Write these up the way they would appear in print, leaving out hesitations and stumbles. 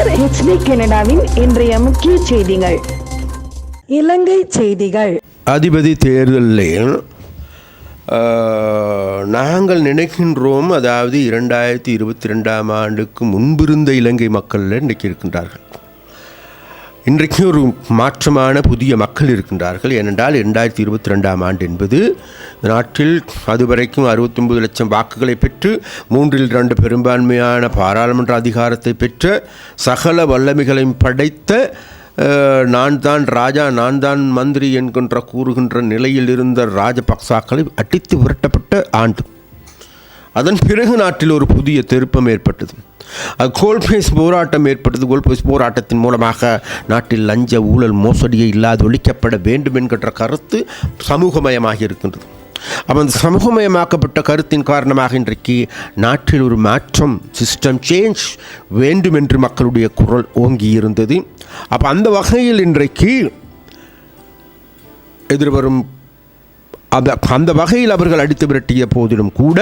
உங்கள் HD கனடாவின் இன்றைய முக்கிய செய்திகள். இலங்கை செய்திகள். அதிபதி தேர்தலில் நாங்கள் நினைக்கின்றோம், அதாவது 2022ஆம் ஆண்டுக்கு முன்பிருந்த இலங்கை மக்கள் இன்றைக்கு இருக்கின்றார்கள். இன்றைக்கு ஒரு மாற்றமான புதிய மக்கள் இருக்கின்றார்கள். ஏனென்றால் 2022ஆம் ஆண்டு என்பது நாட்டில் அதுவரைக்கும் 69 லட்சம் வாக்குகளை பெற்று 3/2 பெரும்பான்மையான பாராளுமன்ற அதிகாரத்தை பெற்ற சகல வல்லமைகளையும் படைத்த நான் தான் ராஜா நான் தான் மந்திரி என்கின்ற கூறுகின்ற நிலையில் இருந்த ராஜபக்சாக்களை அடித்து விரட்டப்பட்ட ஆண்டு. அதன் பிறகு நாட்டில் ஒரு புதிய திருப்பம் ஏற்பட்டது. அது கோல்பேஸ் போராட்டம் ஏற்பட்டது. கோல்பேஸ் போராட்டத்தின் மூலமாக நாட்டில் லஞ்ச ஊழல் மோசடியை இல்லாது ஒழிக்கப்பட வேண்டும் என்கின்ற கருத்து சமூகமயமாக இருக்கின்றது. அப்போ அந்த சமூகமயமாக்கப்பட்ட கருத்தின் காரணமாக இன்றைக்கு நாட்டில் ஒரு மாற்றம், சிஸ்டம் சேஞ்ச் வேண்டும் என்று மக்களுடைய குரல் ஓங்கி இருந்தது. அப்போ அந்த வகையில் இன்றைக்கு எதிர்வரும் அந்த வகையில் அவர்கள் அடித்து விரட்டிய போதிலும் கூட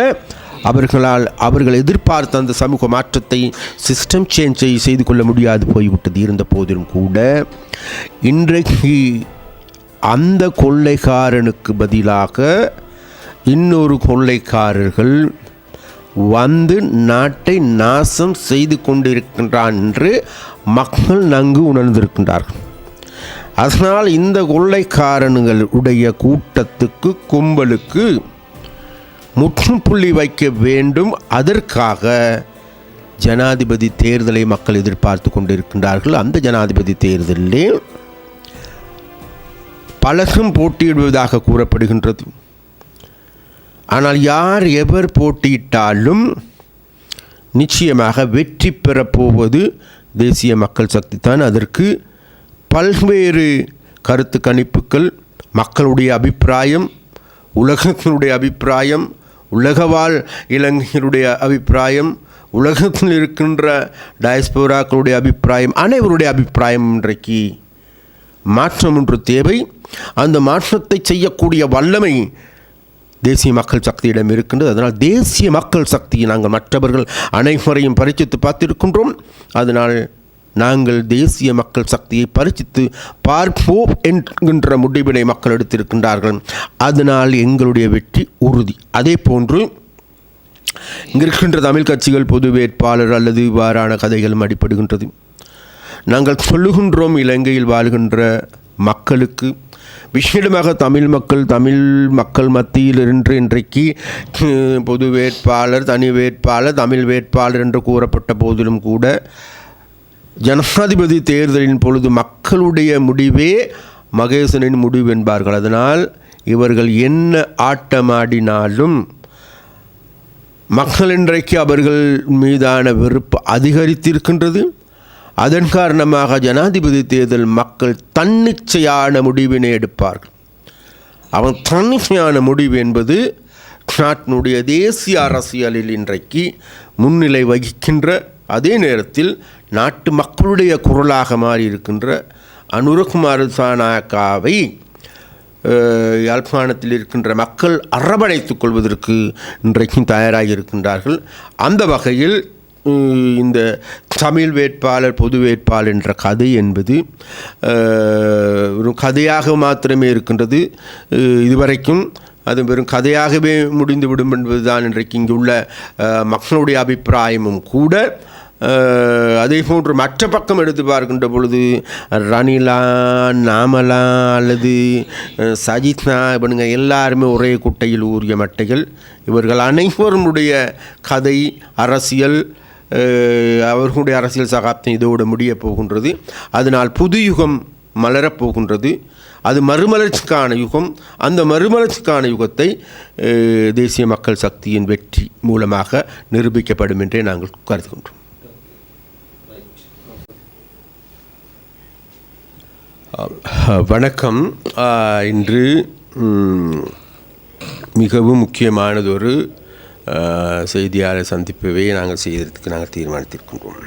அவர்கள் எதிர்பார்த்த அந்த சமூக மாற்றத்தை, சிஸ்டம் சேஞ்சை செய்து கொள்ள முடியாது போய்விட்டது. இருந்த போதிலும் கூட இன்றைக்கு அந்த கொள்ளைக்காரனுக்கு பதிலாக இன்னொரு கொள்ளைக்காரர்கள் வந்து நாட்டை நாசம் செய்து கொண்டிருக்கின்றான் என்று மக்கள் நன்கு உணர்ந்திருக்கின்றார்கள். அதனால் இந்த கொள்ளைக்காரனுடைய கூட்டத்துக்கு, கும்பலுக்கு முற்றுப்புள்ளி வைக்க வேண்டும். அதற்காக ஜனாதிபதி தேர்தலை மக்கள் எதிர்பார்த்து கொண்டிருக்கின்றார்கள். அந்த ஜனாதிபதி தேர்தலிலே பலரும் போட்டியிடுவதாக கூறப்படுகின்றது. ஆனால் யார் எவர் போட்டியிட்டாலும் நிச்சயமாக வெற்றி பெறப்போவது தேசிய மக்கள் சக்தி தான். அதற்கு பல்வேறு கருத்து கணிப்புகள், மக்களுடைய அபிப்பிராயம், உலகத்தினுடைய அபிப்பிராயம், உலகவாழ் இளைஞர்களுடைய அபிப்பிராயம், உலகத்தில் இருக்கின்ற டயஸ்போராக்களுடைய அபிப்பிராயம், அனைவருடைய அபிப்பிராயம் இன்றைக்கு மாற்றம் ஒன்று தேவை. அந்த மாற்றத்தை செய்யக்கூடிய வல்லமை தேசிய மக்கள் சக்தியிடம் இருக்கின்றது. அதனால் தேசிய மக்கள் சக்தியை நாங்கள் மற்றவர்கள் அனைவரையும் பரிசித்து பார்த்திருக்கின்றோம். அதனால் நாங்கள் தேசிய மக்கள் சக்தியை பரிசித்து பார்ப்போம் என்கின்ற முடிவினை மக்கள் எடுத்திருக்கின்றார்கள். அதனால் எங்களுடைய வெற்றி உறுதி. அதே போன்று இங்கே இருக்கின்ற தமிழ் கட்சிகள் பொது வேட்பாளர் அல்லது இவ்வாறான கதைகளும் அடிபடுகின்றது. நாங்கள் சொல்லுகின்றோம், இலங்கையில் வாழ்கின்ற மக்களுக்கு, விசேடமாக தமிழ் மக்கள் மத்தியில் இன்றைக்கு பொது வேட்பாளர், தனி வேட்பாளர், தமிழ் வேட்பாளர் என்று கூறப்பட்ட போதிலும் கூட ஜனாதிபதி தேர்தலின் பொழுது மக்களுடைய முடிவே மகேசனின் முடிவு என்பார்கள். அதனால் இவர்கள் என்ன ஆட்டமாடினாலும் மக்கள் இன்றைக்கு அவர்கள் மீதான வெறுப்பு அதிகரித்திருக்கின்றது. அதன் காரணமாக ஜனாதிபதி தேர்தல் மக்கள் தன்னிச்சையான முடிவினை எடுப்பார்கள். அவன் தன்னிச்சையான முடிவு என்பது நாட்டினுடைய தேசிய அரசியலில் இன்றைக்கு முன்னிலை வகிக்கின்ற, அதே நேரத்தில் நாட்டு மக்களுடைய குரலாக மாறியிருக்கின்ற அனுரகுமார திசாநாயக்காவை யாழ்ப்பாணத்தில் இருக்கின்ற மக்கள் அரவணைத்துக் கொள்வதற்கு இன்றைக்கும் தயாராக இருக்கின்றார்கள். அந்த வகையில் இந்த தமிழ் வேட்பாளர் பொது வேட்பாளர் என்ற கதை என்பது ஒரு கதையாக மாத்திரமே இருக்கின்றது. இதுவரைக்கும் அது வெறும் கதையாகவே முடிந்துவிடும் என்பதுதான் இன்றைக்கு இங்குள்ள மக்களுடைய அபிப்பிராயமும் கூட. அதே போன்று மற்ற பக்கம் எடுத்து பார்க்கின்ற பொழுது ரணிலா, நாமலா அல்லது சஜித்னா இவனுங்க எல்லாருமே ஒரே குட்டையில் ஊறிய மட்டைகள். இவர்கள் அனைவருடைய கதை, அரசியல், அவர்களுடைய அரசியல் சகாப்தம் இதோடு முடிய போகின்றது. அதனால் புது யுகம் மலரப்போகின்றது. அது மறுமலர்ச்சிக்கான யுகம். அந்த மறுமலர்ச்சிக்கான யுகத்தை தேசிய மக்கள் சக்தியின் வெற்றி மூலமாக நிரூபிக்கப்படும் என்றே நாங்கள் கருதுகின்றோம். வணக்கம். இன்று மிகவும் முக்கியமானதொரு செய்தியாளர் சந்திப்பை நாங்கள் செய்வதற்கு நாங்கள் தீர்மானித்திருக்கின்றோம்.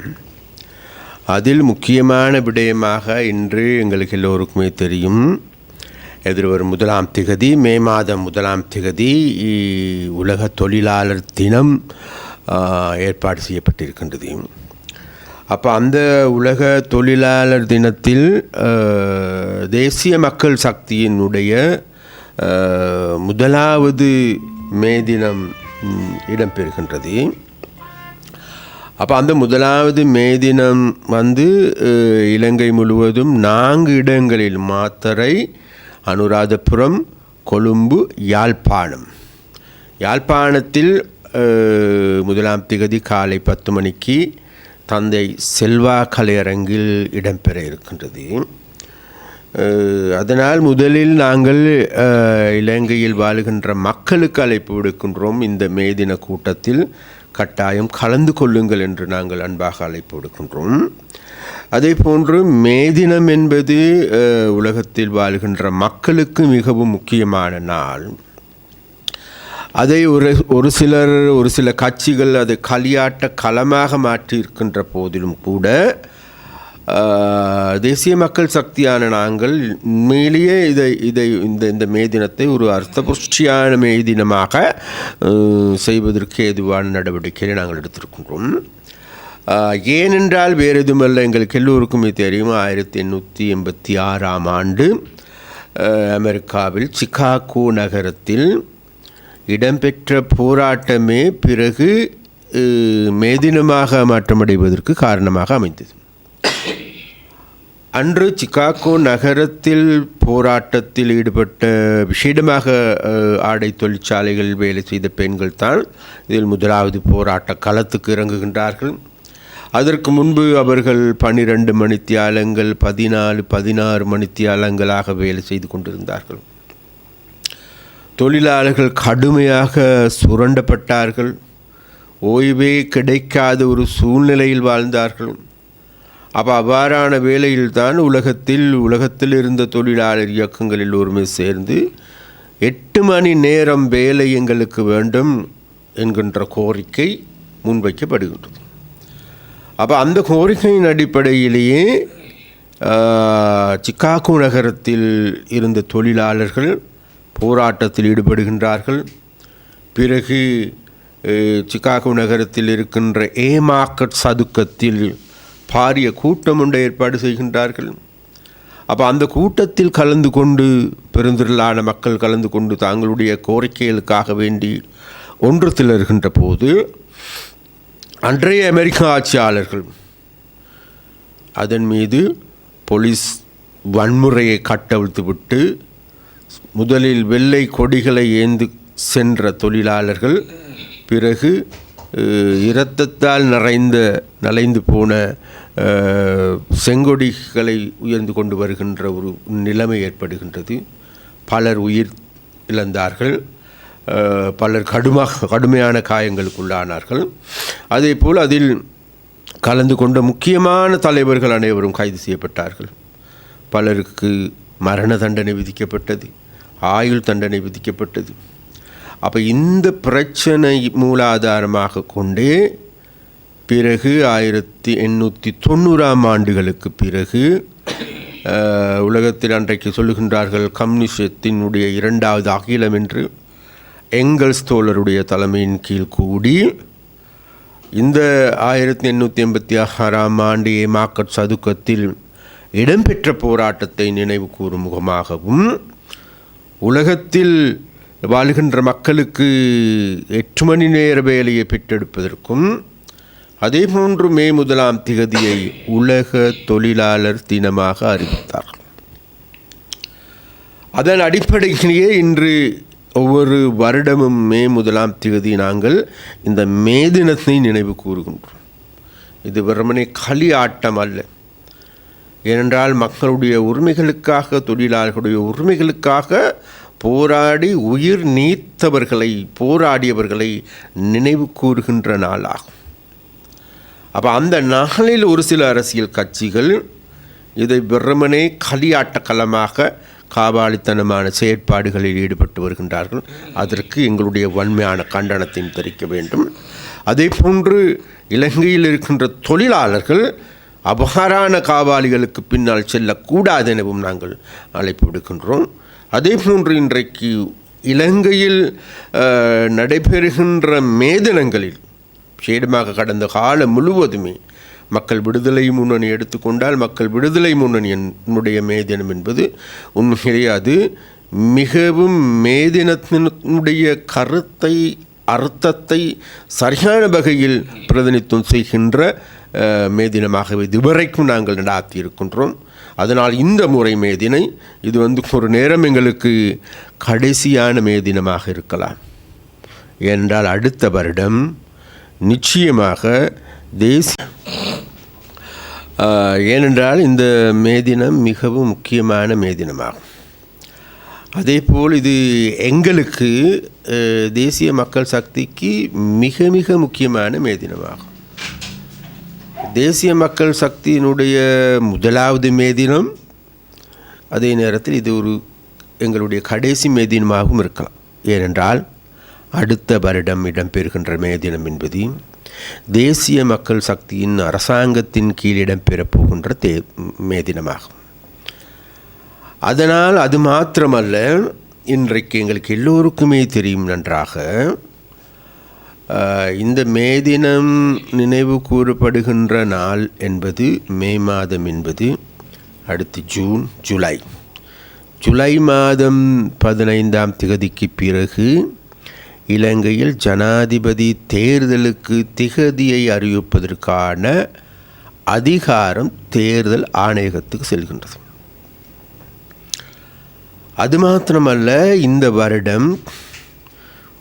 அதில் முக்கியமான விடயமாக இன்று எங்களுக்கு எல்லோருக்குமே தெரியும், எதிர்வரும் 1ஆம் திகதி, மே மாதம் 1ஆம் திகதி உலக தொழிலாளர் தினம் ஏற்பாடு செய்யப்பட்டிருக்கின்றது. அப்போ அந்த உலக தொழிலாளர் தினத்தில் தேசிய மக்கள் சக்தியினுடைய முதலாவது மே தினம் இடம்பெறுகின்றது. அப்போ அந்த முதலாவது மே தினம் இலங்கை முழுவதும் 4 இடங்களில் மாத்தறை, அனுராதபுரம், கொழும்பு, யாழ்ப்பாணத்தில் 1ஆம் திகதி காலை 10 மணிக்கு தந்தை செல்வா கலையரங்கில் இடம்பெற இருக்கின்றது. அதனால் முதலில் நாங்கள் இலங்கையில் வாழுகின்ற மக்களுக்கு அழைப்பு விடுக்கின்றோம். இந்த மே தின கூட்டத்தில் கட்டாயம் கலந்து கொள்ளுங்கள் என்று நாங்கள் அன்பாக அழைப்பு விடுக்கின்றோம். அதே போன்று மே தினம் என்பது உலகத்தில் வாழ்கின்ற மக்களுக்கு மிகவும் முக்கியமான நாள். அதை ஒரு சில கட்சிகள் அதை களியாட்ட களமாக மாற்றியிருக்கின்ற போதிலும் கூட தேசிய மக்கள் சக்தியான நாங்கள் உண்மையிலேயே இந்த மே தினத்தை ஒரு அர்த்தபுஷ்டியான மே தினமாக செய்வதற்கு ஏதுவான நடவடிக்கைகளை நாங்கள் எடுத்திருக்கின்றோம். ஏனென்றால் வேறு எதுவுமல்ல, எங்களுக்கு எல்லோருக்குமே தெரியும், 1886ஆம் ஆண்டு அமெரிக்காவில் சிகாகோ நகரத்தில் இடம்பெற்ற போராட்டமே பிறகு மே தினமாக மாற்றமடைவதற்கு காரணமாக அமைந்தது. அன்று சிகாகோ நகரத்தில் போராட்டத்தில் ஈடுபட்ட விசேடமாக ஆடை தொழிற்சாலைகள் வேலை செய்த பெண்கள் தான் இதில் முதலாவது போராட்ட களத்துக்கு இறங்குகின்றார்கள். அதற்கு முன்பு அவர்கள் 12 மணித்தியாலங்கள் 16 மணித்தியாலங்களாக வேலை செய்து கொண்டிருந்தார்கள். தொழிலாளர்கள் கடுமையாக சுரண்டப்பட்டார்கள். ஓய்வே கிடைக்காத ஒரு சூழ்நிலையில் வாழ்ந்தார்கள். அப்போ அவ்வாறான வேளையில்தான் உலகத்தில் இருந்த தொழிலாளர் இயக்கங்கள் எல்லோருமே சேர்ந்து 8 மணி நேரம் வேலை எங்களுக்கு வேண்டும் என்கின்ற கோரிக்கை முன்வைக்கப்படுகின்றது. அப்போ அந்த கோரிக்கையின் அடிப்படையிலேயே சிகாகோ நகரத்தில் இருந்த தொழிலாளர்கள் போராட்டத்தில் ஈடுபடுகின்றார்கள். பிறகு சிகாகோ நகரத்தில் இருக்கின்ற மார்க்கெட் சதுக்கத்தில் பாரிய கூட்டம் ஒன்றை ஏற்பாடு செய்கின்றார்கள். அப்போ அந்த கூட்டத்தில் கலந்து கொண்டு பெருந்திரளான மக்கள் கலந்து கொண்டு தாங்களுடைய கோரிக்கைகளுக்காக வேண்டி ஒன்று திரள்கின்ற போது அன்றைய அமெரிக்க ஆட்சியாளர்கள் அதன் மீது போலீஸ் வன்முறையை கட்டவிழ்த்துவிட்டு முதலில் வெள்ளை கொடிகளை ஏந்து சென்ற தொழிலாளர்கள் பிறகு இரத்தத்தால் நலைந்து போன செங்கொடிகளை உயர்ந்து கொண்டு வருகின்ற ஒரு நிலைமை ஏற்படுகின்றது. பலர் உயிர் இழந்தார்கள், பலர் கடுமையான காயங்களுக்குள்ளானார்கள். அதே போல் அதில் கலந்து கொண்ட முக்கியமான தலைவர்கள் அனைவரும் கைது செய்யப்பட்டார்கள். பலருக்கு மரண தண்டனை விதிக்கப்பட்டது, ஆயுள் தண்டனை விதிக்கப்பட்டது. அப்போ இந்த பிரச்சனை மூலாதாரமாக கொண்டே பிறகு 1890ஆம் ஆண்டுகளுக்கு பிறகு உலகத்தில் அன்றைக்கு சொல்லுகின்றார்கள் கம்யூனிசத்தினுடைய 2வது அகிலம் என்று எங்கல்ஸ் தோழருடைய தலைமையின் கீழ் கூடி இந்த 1886ஆம் ஆண்டு மார்க்கெட் சதுக்கத்தில் இடம்பெற்ற போராட்டத்தை நினைவு கூறும் முகமாகவும் உலகத்தில் வாழ்கின்ற மக்களுக்கு 8 மணி நேர வேலையை பெற்றெடுப்பதற்கும் அதே போன்று மே 1ஆம் திகதியை உலக தொழிலாளர் தினமாக அறிவித்தார்கள். அதன் அடிப்படையிலேயே இன்று ஒவ்வொரு வருடமும் மே 1ஆம் திகதி நாங்கள் இந்த மே தினத்தை நினைவு கூறுகின்றோம். இது வெறுமனே களி ஆட்டம் அல்ல. ஏனென்றால் மக்களுடைய உரிமைகளுக்காக, தொழிலாளர்களுடைய உரிமைகளுக்காக போராடி உயிர் நீத்தவர்களை, போராடியவர்களை நினைவு கூறுகின்ற நாளாகும். அப்போ அந்த நாளில் ஒரு சில அரசியல் கட்சிகள் இதை வெறுமனே களியாட்ட களமாக காபாலித்தனமான செயற்பாடுகளில் ஈடுபட்டு வருகின்றார்கள். அதற்கு எங்களுடைய வன்மையான கண்டனத்தையும் தெரிவிக்க வேண்டும். அதே போன்று இலங்கையில் இருக்கின்ற தொழிலாளர்கள் அபகாரான காவாலிகளுக்கு பின்னால் செல்லக்கூடாது எனவும் நாங்கள் அழைப்பு விடுக்கின்றோம். அதே போன்று இன்றைக்கு இலங்கையில் நடைபெறுகின்ற மேதினங்களில் சேடமாக கடந்த காலம் முழுவதுமே மக்கள் விடுதலை முன்னணி எடுத்துக்கொண்டால் மக்கள் விடுதலை முன்னணியினுடைய மே தினம் என்பது உண்மையிலேயே அது மிகவும் மே தினத்தினுடைய கருத்தை அர்த்தத்தை சரியான வகையில் பிரதிநிதித்துவம் செய்கின்ற மே தினமாகவே இதுவரைக்கும் நாங்கள் நடாத்தி இருக்கின்றோம். அதனால் இந்த முறை மே தினை இது ஒரு நேரம் எங்களுக்கு கடைசியான மே தினமாக இருக்கலாம். ஏனென்றால் அடுத்த வருடம் நிச்சயமாக ஏனென்றால் இந்த மே தினம் மிகவும் முக்கியமான மே தினமாகும். அதேபோல் இது எங்களுக்கு தேசிய மக்கள் சக்திக்கு மிக மிக முக்கியமான மே தினமாகும். தேசிய மக்கள் சக்தியினுடைய முதலாவது மே தினம், அதே நேரத்தில் இது எங்களுடைய கடைசி மே தினமாகவும் இருக்கலாம். ஏனென்றால் அடுத்த வருடம் இடம்பெறுகின்ற மே தினம் என்பது தேசிய மக்கள் சக்தியின் அரசாங்கத்தின் கீழ் இடம்பெறப் போகின்ற மே தினமாகும். அதனால் அது மாத்திரமல்ல, இன்றைக்கு எங்களுக்கு எல்லோருக்குமே தெரியும் நன்றாக, இந்த மே தினம் நினைவு கூறப்படுகின்ற நாள் என்பது மே மாதம் என்பது அடுத்து ஜூலை மாதம் 15ஆம் திகதிக்கு பிறகு இலங்கையில் ஜனாதிபதி தேர்தலுக்கு திகதியை அறிவிப்பதற்கான அதிகாரம் தேர்தல் ஆணையகத்துக்கு செல்கின்றது. அது மாத்திரமல்ல, இந்த வருடம்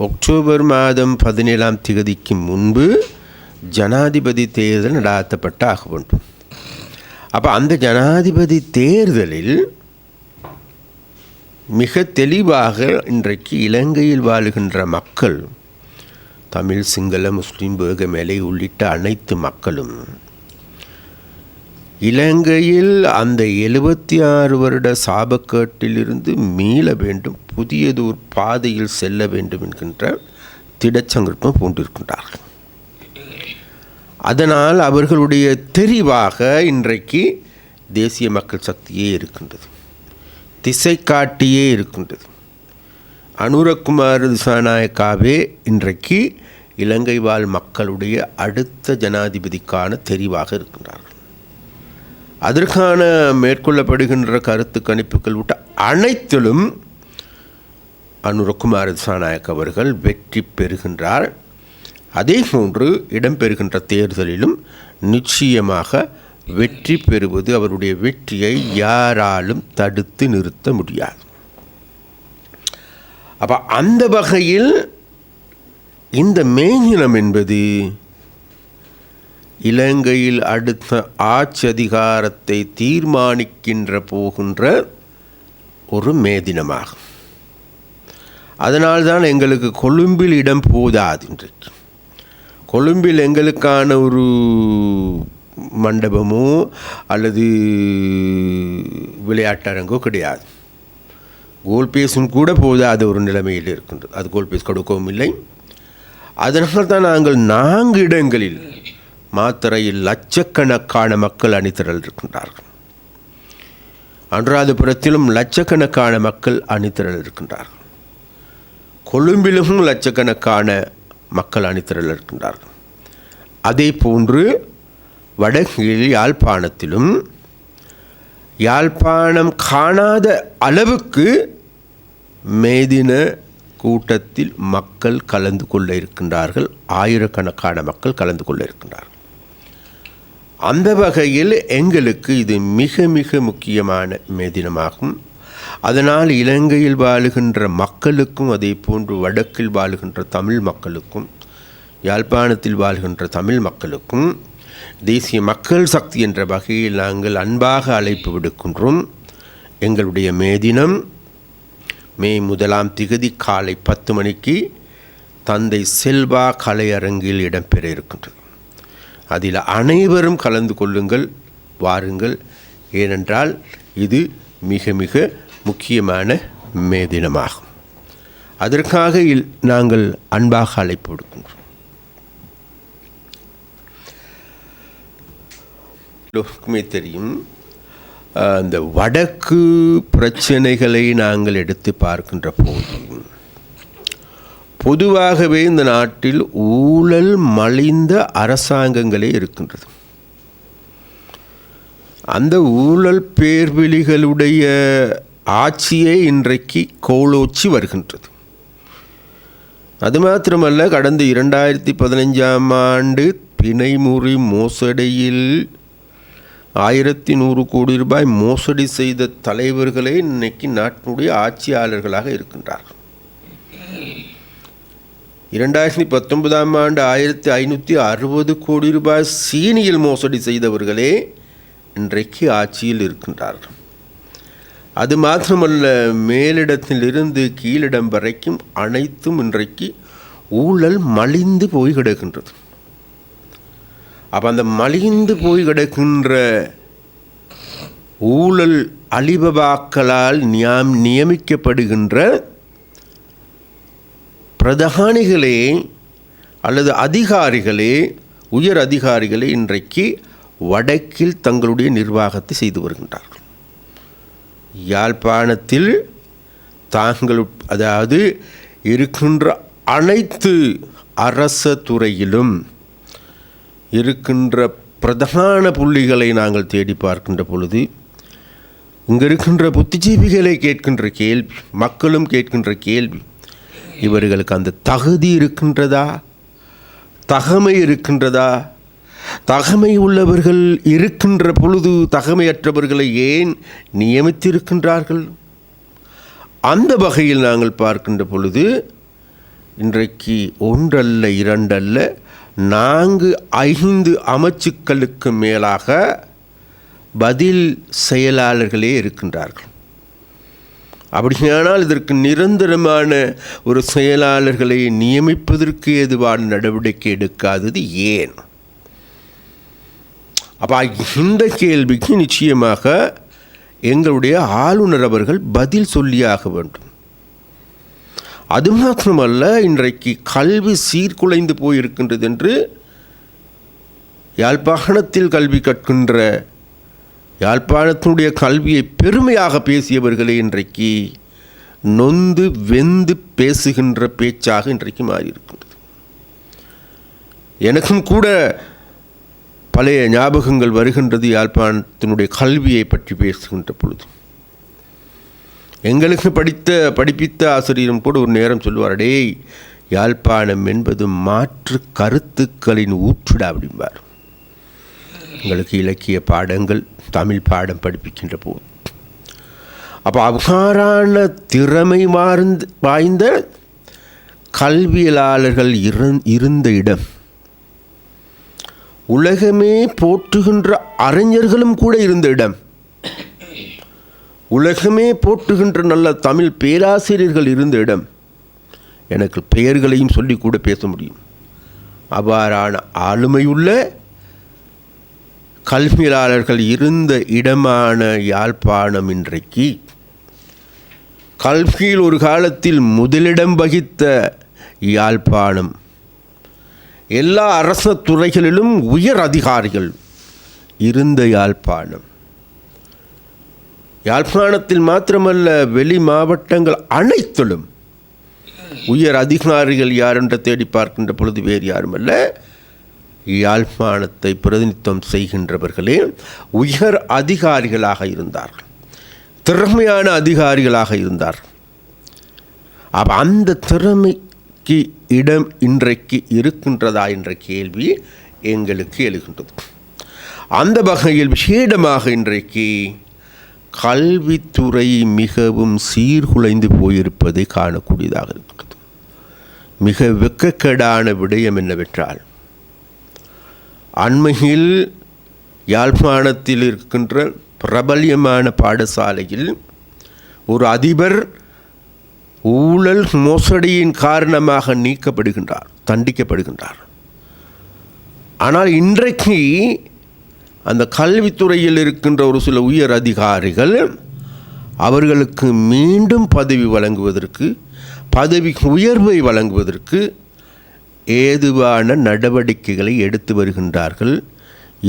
அக்டோபர் மாதம் 17ஆம் திகதிக்கு முன்பு ஜனாதிபதி தேர்தல் நடாத்தப்பட்ட ஆக வேண்டும். அப்போ அந்த ஜனாதிபதி தேர்தலில் மிக தெளிவாக இன்றைக்கு இலங்கையில் வாழுகின்ற மக்கள், தமிழ், சிங்கள, முஸ்லீம், வேகமேலை உள்ளிட்ட அனைத்து மக்களும் இலங்கையில் அந்த 76 வருட சாபக்கேட்டிலிருந்து மீள வேண்டும், புதியதொரு பாதையில் செல்ல வேண்டும் என்கின்ற திடச்சங்கல்பம் பூண்டிருக்கின்றார்கள். அதனால் அவர்களுடைய தெரிவாக இன்றைக்கு தேசிய மக்கள் சக்தியே இருக்கின்றது, திசை காட்டியே இருக்கின்றது. அனுரகுமார் திசாநாயக்காவே இன்றைக்கு இலங்கை வாழ் மக்களுடைய அடுத்த ஜனாதிபதிக்கான தெரிவாக இருக்கின்றார்கள். அதற்கான மேற்கொள்ளப்படுகின்ற கருத்து கணிப்புகள் விட்ட அனைத்திலும் அனுரகுமார் திசாநாயக் அவர்கள் வெற்றி பெறுகின்றார். அதே போன்று இடம்பெறுகின்ற தேர்தலிலும் நிச்சயமாக வெற்றி பெறுவது, அவருடைய வெற்றியை யாராலும் தடுத்து நிறுத்த முடியாது. அப்போ அந்த வகையில் இந்த மே தினம் என்பது இலங்கையில் அடுத்த ஆட்சி அதிகாரத்தை தீர்மானிக்கின்ற போகின்ற ஒரு மே தினமாகும். அதனால்தான் எங்களுக்கு கொழும்பில் இடம் போதாது. இன்றைக்கு கொழும்பில் எங்களுக்கான ஒரு மண்டபமோ அல்லது விளையாட்டரங்கோ கிடையாது. கோல் பேஸும் கூட போதாத ஒரு நிலைமையில் இருக்கின்றது. அது கோல் பேஸ் கொடுக்கவும் இல்லை. அதனால் தான் நாங்கள் 4 இடங்களில் மாத்தறையில் லட்சக்கணக்கான மக்கள் அணிதிரள் இருக்கின்றார்கள். அனுராதபுரத்திலும் லட்சக்கணக்கான மக்கள் அணிதிரள் இருக்கின்றார்கள். கொழும்பிலும் லட்சக்கணக்கான மக்கள் அணிதிரள் இருக்கின்றார்கள். அதே போன்று வடகில் யாழ்ப்பாணத்திலும் யாழ்ப்பாணம் காணாத அளவுக்கு மேதின கூட்டத்தில் மக்கள் கலந்து கொள்ள இருக்கின்றார்கள். ஆயிரக்கணக்கான மக்கள் கலந்து கொள்ள இருக்கின்றார்கள். அந்த வகையில் எங்களுக்கு இது மிக மிக முக்கியமான மே தினமாகும். அதனால் இலங்கையில் வாழுகின்ற மக்களுக்கும், அதே போன்று வடக்கில் வாழுகின்ற தமிழ் மக்களுக்கும், யாழ்ப்பாணத்தில் வாழ்கின்ற தமிழ் மக்களுக்கும் தேசிய மக்கள் சக்தி என்ற வகையில் நாங்கள் அன்பாக அழைப்பு விடுக்கின்றோம். எங்களுடைய மே தினம் மே 1ஆம் திகதி காலை 10 மணிக்கு தந்தை செல்வா கலையரங்கில் இடம்பெற இருக்கின்றது. அதில் அனைவரும் கலந்து கொள்ளுங்கள், வாருங்கள். ஏனென்றால் இது மிக மிக முக்கியமான மே தினமாகும். அதற்காக நாங்கள் அன்பாக அழைப்பு விடுக்கின்றோம். எல்லோருக்குமே தெரியும், அந்த வடக்கு பிரச்சனைகளை நாங்கள் எடுத்து பார்க்கின்ற போது பொதுவாகவே இந்த நாட்டில் ஊழல் மலிந்த அரசாங்கங்களே இருக்கின்றது. அந்த ஊழல் பேர்வெளிகளுடைய ஆட்சியே இன்றைக்கு கோலோச்சி வருகின்றது. அது மாத்திரமல்ல, கடந்த 2015ஆம் ஆண்டு பிணைமுறி மோசடியில் 1100 கோடி ரூபாய் மோசடி செய்த தலைவர்களே இன்னைக்கு நாட்டினுடைய ஆட்சியாளர்களாக இருக்கின்றார்கள். 2019ஆம் ஆண்டு 1560 கோடி ரூபாய் சீனியில் மோசடி செய்தவர்களே இன்றைக்கு ஆட்சியில் இருக்கின்றார்கள். அது மாத்திரமல்ல, மேலிடத்திலிருந்து கீழிடம் வரைக்கும் அனைத்தும் இன்றைக்கு ஊழல் மலிந்து போய் கிடக்கின்றது. அப்போ அந்த மலிந்து போய் கிடக்கின்ற ஊழல் அலிபபாக்களால் நியமிக்கப்படுகின்ற பிரதானிகளே அல்லது அதிகாரிகளே, உயர் அதிகாரிகளே இன்றைக்கு வடக்கில் தங்களுடைய நிர்வாகத்தை செய்து வருகின்றார்கள். யாழ்ப்பாணத்தில் தாங்கள் அதாவது இருக்கின்ற அனைத்து அரச துறையிலும் இருக்கின்ற பிரதான புள்ளிகளை நாங்கள் தேடி பார்க்கின்ற பொழுது, இங்கே இருக்கின்ற புத்திஜீவிகளை கேட்கின்ற கேள்வி, மக்களும் கேட்கின்ற கேள்வி, இவர்களுக்கு அந்த தகுதி இருக்கின்றதா, தகமை இருக்கின்றதா? தகமை உள்ளவர்கள் இருக்கின்ற பொழுது தகமையற்றவர்களை ஏன் நியமித்திருக்கின்றார்கள்? அந்த வகையில் நாங்கள் பார்க்கின்ற பொழுது இன்றைக்கு ஒன்றல்ல இரண்டல்ல 4-5 அமைச்சுக்களுக்கு மேலாக பதில் செயலாளர்களே இருக்கின்றார்கள். அப்படியானால் இதற்கு நிரந்தரமான ஒரு செயலாளர்களை நியமிப்பதற்கு ஏதுவான நடவடிக்கை எடுக்காதது ஏன்? அப்போ இந்த கேள்விக்கு நிச்சயமாக எங்களுடைய ஆளுநர் அவர்கள் பதில் சொல்லியாக வேண்டும். அது மாத்திரமல்ல, இன்றைக்கு கல்வி சீர்குலைந்து போயிருக்கின்றது என்று யாழ்ப்பாணத்தில் கல்வி கற்கின்ற, யாழ்ப்பாணத்தினுடைய கல்வியை பெருமையாக பேசியவர்களே இன்றைக்கு நொந்து வெந்து பேசுகின்ற பேச்சாக இன்றைக்கு மாறியிருக்கின்றது. எனக்கும் கூட பழைய ஞாபகங்கள் வருகின்றது. யாழ்ப்பாணத்தினுடைய கல்வியை பற்றி பேசுகின்ற பொழுது எங்களுக்கு படிப்பித்த ஆசிரியரும் கூட ஒரு நேரம் சொல்லுவார், டேய், யாழ்ப்பாணம் என்பது மாற்று கருத்துக்களின் ஊற்றுடா அப்படிம்பார். எங்களுக்கு இலக்கிய பாடங்கள், தமிழ் பாடம் படிப்பிக்கின்ற போது அப்போ அவ்வாறான திறமை வாய்ந்த கல்வியலாளர்கள் இருந்த இடம், உலகமே போற்றுகின்ற அறிஞர்களும் கூட இருந்த இடம், உலகமே போற்றுகின்ற நல்ல தமிழ் பேராசிரியர்கள் இருந்த இடம், எனக்கு பெயர்களையும் சொல்லி கூட பேச முடியும். அவ்வாறான ஆளுமையுள்ள கல்வியாளர்கள் இருந்த இடமான யாழ்ப்பாணம் இன்றைக்கு கல்வியில் ஒரு காலத்தில் முதலிடம் வகித்த யாழ்ப்பாணம், எல்லா அரச துறைகளிலும் உயர் அதிகாரிகள் இருந்த யாழ்ப்பாணம், யாழ்ப்பாணத்தில் மாத்திரமல்ல வெளி மாவட்டங்கள் அனைத்திலும் உயர் அதிகாரிகள் யார் என்று தேடி பார்க்கின்ற பொழுது வேறு யாருமல்ல, யாழ்ப்பாணத்தை பிரதிநிதித்துவம் செய்கின்றவர்களே உயர் அதிகாரிகளாக இருந்தார்கள், திறமையான அதிகாரிகளாக இருந்தார்கள். அந்த திறமைக்கு இடம் இன்றைக்கு இருக்கின்றதா என்ற கேள்வி எங்களுக்கு எழுகின்றது. அந்த வகையில் விசேடமாக இன்றைக்கு கல்வித்துறை மிகவும் சீர்குலைந்து போயிருப்பதை காணக்கூடியதாக இருக்கிறது. மிக வெட்கக்கேடான விடயம் என்னவென்றால், அண்மையில் யாழ்ப்பாணத்தில் இருக்கின்ற பிரபல்யமான பாடசாலையில் ஒரு அதிபர் ஊழல் மோசடியின் காரணமாக நீக்கப்படுகின்றார், தண்டிக்கப்படுகின்றார். ஆனால் இன்றைக்கு அந்த கல்வித்துறையில் இருக்கின்ற ஒரு சில உயர் அதிகாரிகள் அவர்களுக்கு மீண்டும் பதவி வழங்குவதற்கு, பதவி உயர்வை வழங்குவதற்கு ஏதுவான நடவடிக்கைகளை எடுத்து வருகின்றார்கள்.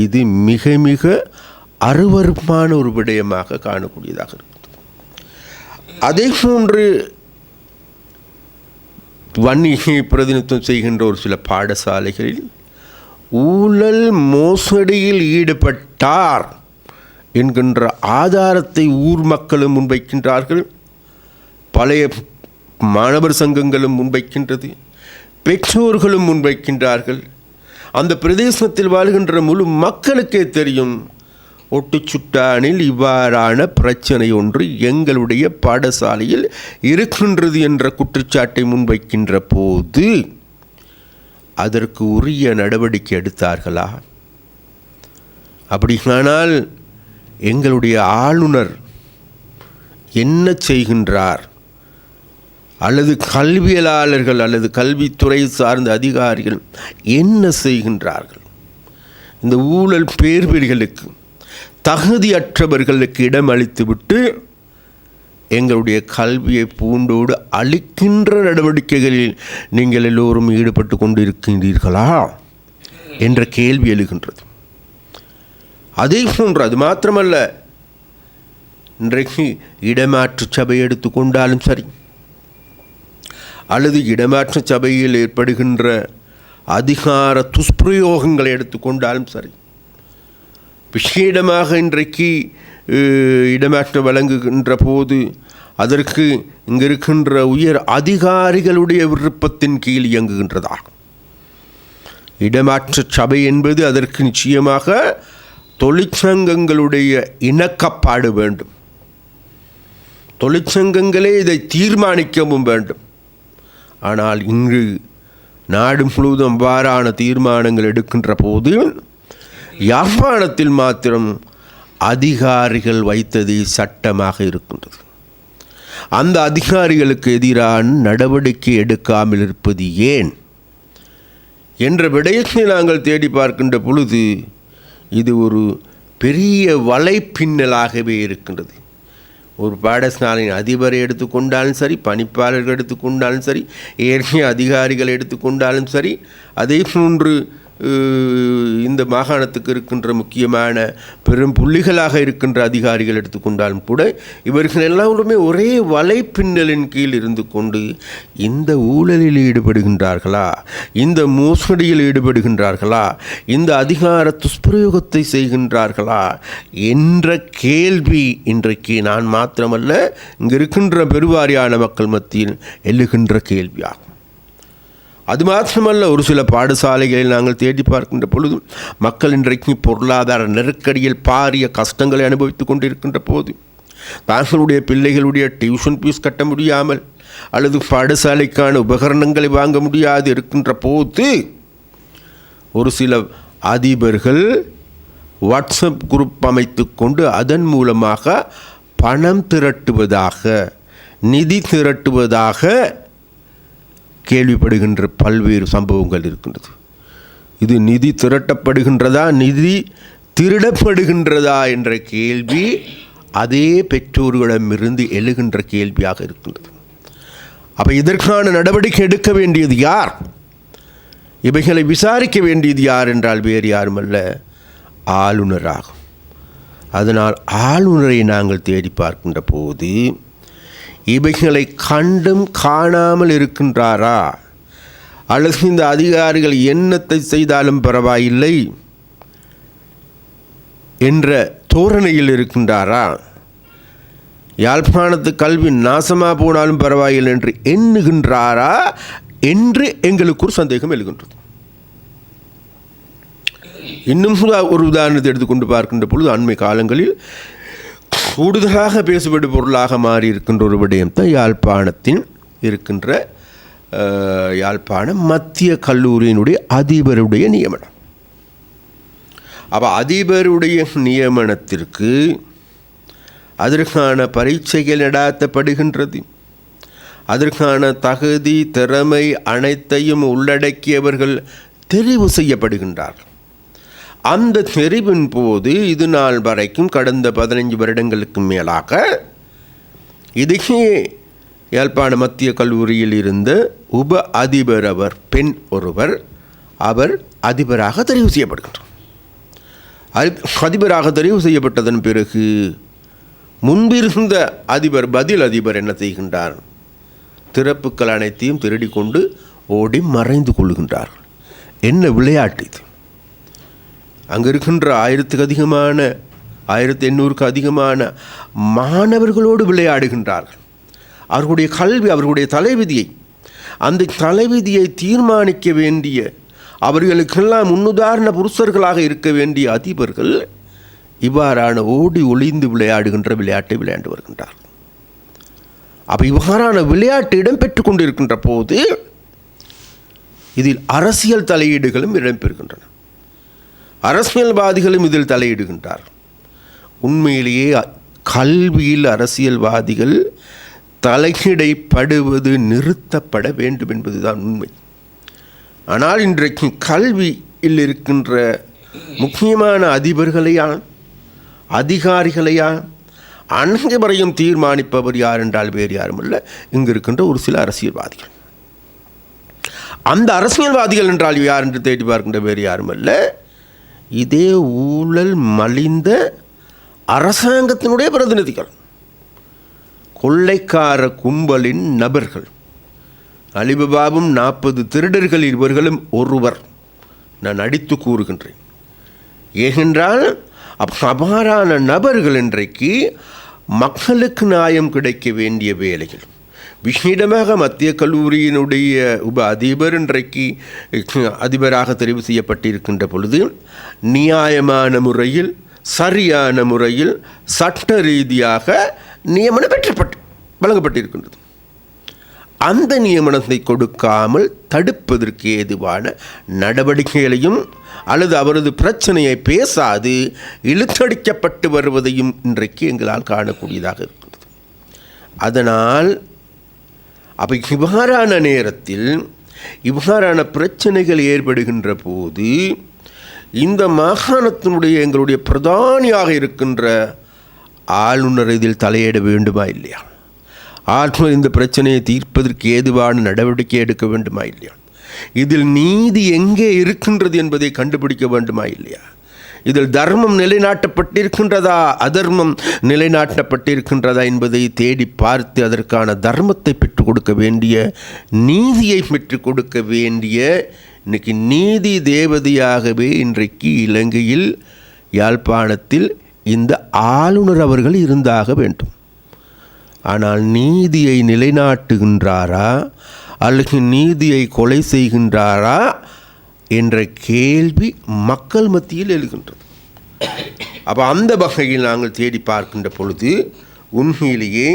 இது மிக மிக அருவருப்பான ஒரு விடயமாக காணக்கூடியதாக இருக்கிறது. அதே போன்று வன்னியை பிரதிநிதித்துவம் செய்கின்ற ஒரு சில பாடசாலைகளில் ஊழல் மோசடியில் ஈடுபட்டார் என்கின்ற ஆதாரத்தை ஊர் மக்களும் முன்வைக்கின்றார்கள், பழைய மாணவர் சங்கங்களும் முன்வைக்கின்றது, பெற்றோர்களும் முன்வைக்கின்றார்கள். அந்த பிரதேசத்தில் வாழ்கின்ற முழு மக்களுக்கே தெரியும் ஒட்டுச்சுட்டானில் இவ்வாறான பிரச்சனை ஒன்று எங்களுடைய பாடசாலையில் இருக்கின்றது என்ற குற்றச்சாட்டை முன்வைக்கின்ற போது அதற்கு உரிய நடவடிக்கை எடுத்தார்களா? அப்படியானால் எங்களுடைய ஆளுநர் என்ன செய்கின்றார், அல்லது கல்வியலாளர்கள் அல்லது கல்வித்துறை சார்ந்த அதிகாரிகள் என்ன செய்கின்றார்கள்? இந்த ஊழல் பேர்வெளிகளுக்கு, தகுதியற்றவர்களுக்கு இடம் அளித்துவிட்டு எங்களுடைய கல்வியை பூண்டோடு அளிக்கின்ற நடவடிக்கைகளில் நீங்கள் எல்லோரும் ஈடுபட்டு கொண்டிருக்கின்றீர்களா என்ற கேள்வி எழுகின்றது. அதே போன்று அது மாத்திரமல்ல, இன்றைக்கு இடமாற்று சபை எடுத்துக்கொண்டாலும் சரி, அல்லது இடமாற்று சபையில் ஏற்படுகின்ற அதிகார துஷ்பிரயோகங்களை எடுத்துக்கொண்டாலும் சரி, விசேடமாக இன்றைக்கு இடமாற்றம் வழங்குகின்ற போது அதற்கு இங்கு இருக்கின்ற உயர் அதிகாரிகளுடைய விருப்பத்தின் கீழ் இயங்குகின்றதா? இடமாற்ற சபை என்பது அதற்கு நிச்சயமாக தொழிற்சங்கங்களுடைய இணக்கப்பாடு வேண்டும். தொழிற்சங்கங்களே இதை தீர்மானிக்கவும் வேண்டும். ஆனால் இங்கு நாடு முழுவதும் அவ்வாறான தீர்மானங்கள் எடுக்கின்ற போது யாழ்ப்பாணத்தில் மாத்திரம் அதிகாரிகள் வைத்ததே சட்டமாக இருக்கின்றது. அந்த அதிகாரிகளுக்கு எதிரான நடவடிக்கை எடுக்காமல் இருப்பது ஏன் என்ற விடயத்தை நாங்கள் தேடி பார்க்கின்ற பொழுது இது ஒரு பெரிய வலைப்பின்னலாகவே இருக்கின்றது. ஒரு பாடசாலையின் அதிபரை எடுத்துக்கொண்டாலும் சரி, பணிப்பாளர்கள் எடுத்துக்கொண்டாலும் சரி, ஏற்கனவே அதிகாரிகள் எடுத்துக்கொண்டாலும் சரி, அதே போன்று இந்த மாகாணத்துக்கு இருக்கின்ற முக்கியமான பெரும் புள்ளிகளாக இருக்கின்ற அதிகாரிகள் எடுத்துக்கொண்டாலும் கூட இவர்கள் எல்லாருமே ஒரே வலைப்பின்னலின் கீழ் இருந்து கொண்டு இந்த ஊழலில் ஈடுபடுகின்றார்களா, இந்த மோசடியில் ஈடுபடுகின்றார்களா, இந்த அதிகார துஷ்பிரயோகத்தை செய்கின்றார்களா என்ற கேள்வி இன்றைக்கு நான் மாத்திரமல்ல இங்கு இருக்கின்ற பெருவாரியான மக்கள் மத்தியில் எழுகின்ற கேள்வியாகும். அது மாத்திரமல்ல, ஒரு சில பாடசாலைகளில் நாங்கள் தேடி பார்க்கின்ற பொழுது மக்கள் இன்றைக்கு பொருளாதார நெருக்கடியில் பாரிய கஷ்டங்களை அனுபவித்துக் கொண்டிருக்கின்ற போது தாங்களுடைய பிள்ளைகளுடைய டியூஷன் ஃபீஸ் கட்ட முடியாமல் அல்லது பாடசாலைக்கான உபகரணங்களை வாங்க முடியாது இருக்கின்ற போது ஒரு சில அதிபர்கள் வாட்ஸ்அப் குரூப் அமைத்து கொண்டு அதன் மூலமாக பணம் திரட்டுவதாக, நிதி திரட்டுவதாக கேள்விப்படுகின்ற பல்வேறு சம்பவங்கள் இருக்கின்றது. இது நிதி திரட்டப்படுகின்றதா, நிதி திருடப்படுகின்றதா என்ற கேள்வி அதே பெற்றோர்களிடமிருந்து எழுகின்ற கேள்வியாக இருக்கின்றது. அப்போ இதற்கான நடவடிக்கை எடுக்க வேண்டியது யார், இவைகளை விசாரிக்க வேண்டியது யார் என்றால் வேறு யாருமல்ல, ஆளுநராகும். அதனால் ஆளுநரை நாங்கள் தேடி பார்க்கின்ற போது இவைகளை கண்டும் காணாமல் இருக்கின்றாரா, அல்லது இந்த அதிகாரிகள் என்னத்தை செய்தாலும் பரவாயில்லை என்ற தோரணையில் இருக்கின்றாரா, யாழ்ப்பாணத்து கல்வி நாசமாக போனாலும் பரவாயில்லை என்று எண்ணுகின்றாரா என்று எங்களுக்கு ஒரு சந்தேகம் எழுகின்றது. இன்னும் ஒரு உதாரணத்தை எடுத்துக்கொண்டு பார்க்கின்ற பொழுது அண்மை காலங்களில் கூடுதலாக பேசுபடு பொருளாக மாறி இருக்கின்ற ஒரு விடயம்தான் யாழ்ப்பாணத்தின் இருக்கின்ற யாழ்ப்பாண மத்திய கல்லூரியினுடைய அதிபருடைய நியமனம். அப்போ அதிபருடைய நியமனத்திற்கு அதற்கான பரீட்சைகள் நடாத்தப்படுகின்றது. அதற்கான தகுதி, திறமை அனைத்தையும் உள்ளடக்கியவர்கள் தெரிவு செய்யப்படுகின்றார்கள். அந்த தெரிவின் போது இது நாள் வரைக்கும் கடந்த 15 வருடங்களுக்கு மேலாக இதுக்கே யாழ்ப்பாண மத்திய கல்லூரியில் இருந்த உப அதிபர், அவர் பெண் ஒருவர், அவர் அதிபராக தெரிவு செய்யப்படுகின்றார். அதிபராக தெரிவு செய்யப்பட்டதன் பிறகு முன்பிருந்த அதிபர், பதில் அதிபர் என்ன செய்கின்றார், திறப்புக்கள் அனைத்தையும் திருடி கொண்டு ஓடி மறைந்து கொள்ளுகின்றார்கள். என்ன விளையாட்டு இது? அங்கே இருக்கின்ற 1000க்கு அதிகமான 1800க்கு அதிகமான மாணவர்களோடு விளையாடுகின்றார்கள். அவர்களுடைய கல்வி, அவர்களுடைய தலைவிதியை, அந்த தலைவிதியை தீர்மானிக்க வேண்டிய, அவர்களுக்கெல்லாம் முன்னுதாரண புருஷர்களாக இருக்க வேண்டிய அதிபர்கள் இவ்வாறான ஓடி ஒளிந்து விளையாடுகின்ற விளையாட்டை விளையாண்டு வருகின்றார். அப்போ இவ்வாறான விளையாட்டு இடம்பெற்று கொண்டிருக்கின்ற போது இதில் அரசியல் தலையீடுகளும் இடம்பெறுகின்றன. அரசியல்வாதிகளும் இதில் தலையிடுகின்றார். உண்மையிலேயே கல்வியில் அரசியல்வாதிகள் தலையிடப்படுவது நிறுத்தப்பட வேண்டும் என்பதுதான் உண்மை. ஆனால் இன்றைக்கு கல்வியில் இருக்கின்ற முக்கியமான அதிபர்களையா, அதிகாரிகளையா, அனைவரையும் தீர்மானிப்பவர் யார் என்றால் வேறு யாரும் இல்லை, இங்கு இருக்கின்ற ஒரு சில அரசியல்வாதிகள். அந்த அரசியல்வாதிகள் என்றால் யார் என்று தேடி பார்க்கின்ற வேறு யாரும் அல்ல, இதே ஊழல் மலிந்த அரசாங்கத்தினுடைய பிரதிநிதிகள், கொள்ளைக்கார கும்பலின் நபர்கள். அலிபாபாவும் 40 திருடர்கள் இவர்களும் ஒருவர், நான் அடித்து கூறுகின்றேன். ஏனென்றால் அவ்வாறான நபர்கள் இன்றைக்கு மக்களுக்கு நியாயம் கிடைக்க வேண்டிய வேலைகள், விசேடமாக மத்திய கல்லூரியினுடைய உப அதிபர் இன்றைக்கு அதிபராக தெரிவு செய்யப்பட்டிருக்கின்ற பொழுது நியாயமான முறையில், சரியான முறையில், சட்ட ரீதியாக நியமனம் வழங்கப்பட்டிருக்கின்றது. அந்த நியமனத்தை கொடுக்காமல் தடுப்பதற்கு ஏதுவான நடவடிக்கைகளையும் அல்லது அவரது பிரச்சனையை பேசாது இழுத்தடிக்கப்பட்டு வருவதையும் இன்றைக்கு எங்களால் காணக்கூடியதாக இருக்கிறது. அதனால் அப்போ இவ்வாறான நேரத்தில் இவ்வாறான பிரச்சனைகள் ஏற்படுகின்ற போது இந்த மாகாணத்தினுடைய எங்களுடைய பிரதானியாக இருக்கின்ற ஆளுநர் இதில் தலையிட வேண்டுமா இல்லையா? ஆளுநர் இந்த பிரச்சனையை தீர்ப்பதற்கு ஏதுவான நடவடிக்கை எடுக்க வேண்டுமா இல்லையா? இதில் நீதி எங்கே இருக்கின்றது என்பதை கண்டுபிடிக்க வேண்டுமா இல்லையா? இதில் தர்மம் நிலைநாட்டப்பட்டிருக்கின்றதா, அதர்மம் நிலைநாட்டப்பட்டிருக்கின்றதா என்பதை தேடி பார்த்து அதற்கான தர்மத்தை பெற்றுக் கொடுக்க வேண்டிய, நீதியை பெற்றுக் கொடுக்க வேண்டிய, இன்றைக்கு நீதி தேவதையாகவே இன்றைக்கு இலங்கையில் யாழ்ப்பாணத்தில் இந்த ஆளுநர் அவர்கள் இருந்தாக வேண்டும். ஆனால் நீதியை நிலைநாட்டுகின்றாரா அல்லது நீதியை கொலை செய்கின்றாரா என்ற கேள்வி மக்கள் மத்தியில் எழுகின்றது. அப்போ அந்த வகையில் நாங்கள் தேடி பார்க்கின்ற பொழுது உண்மையிலேயே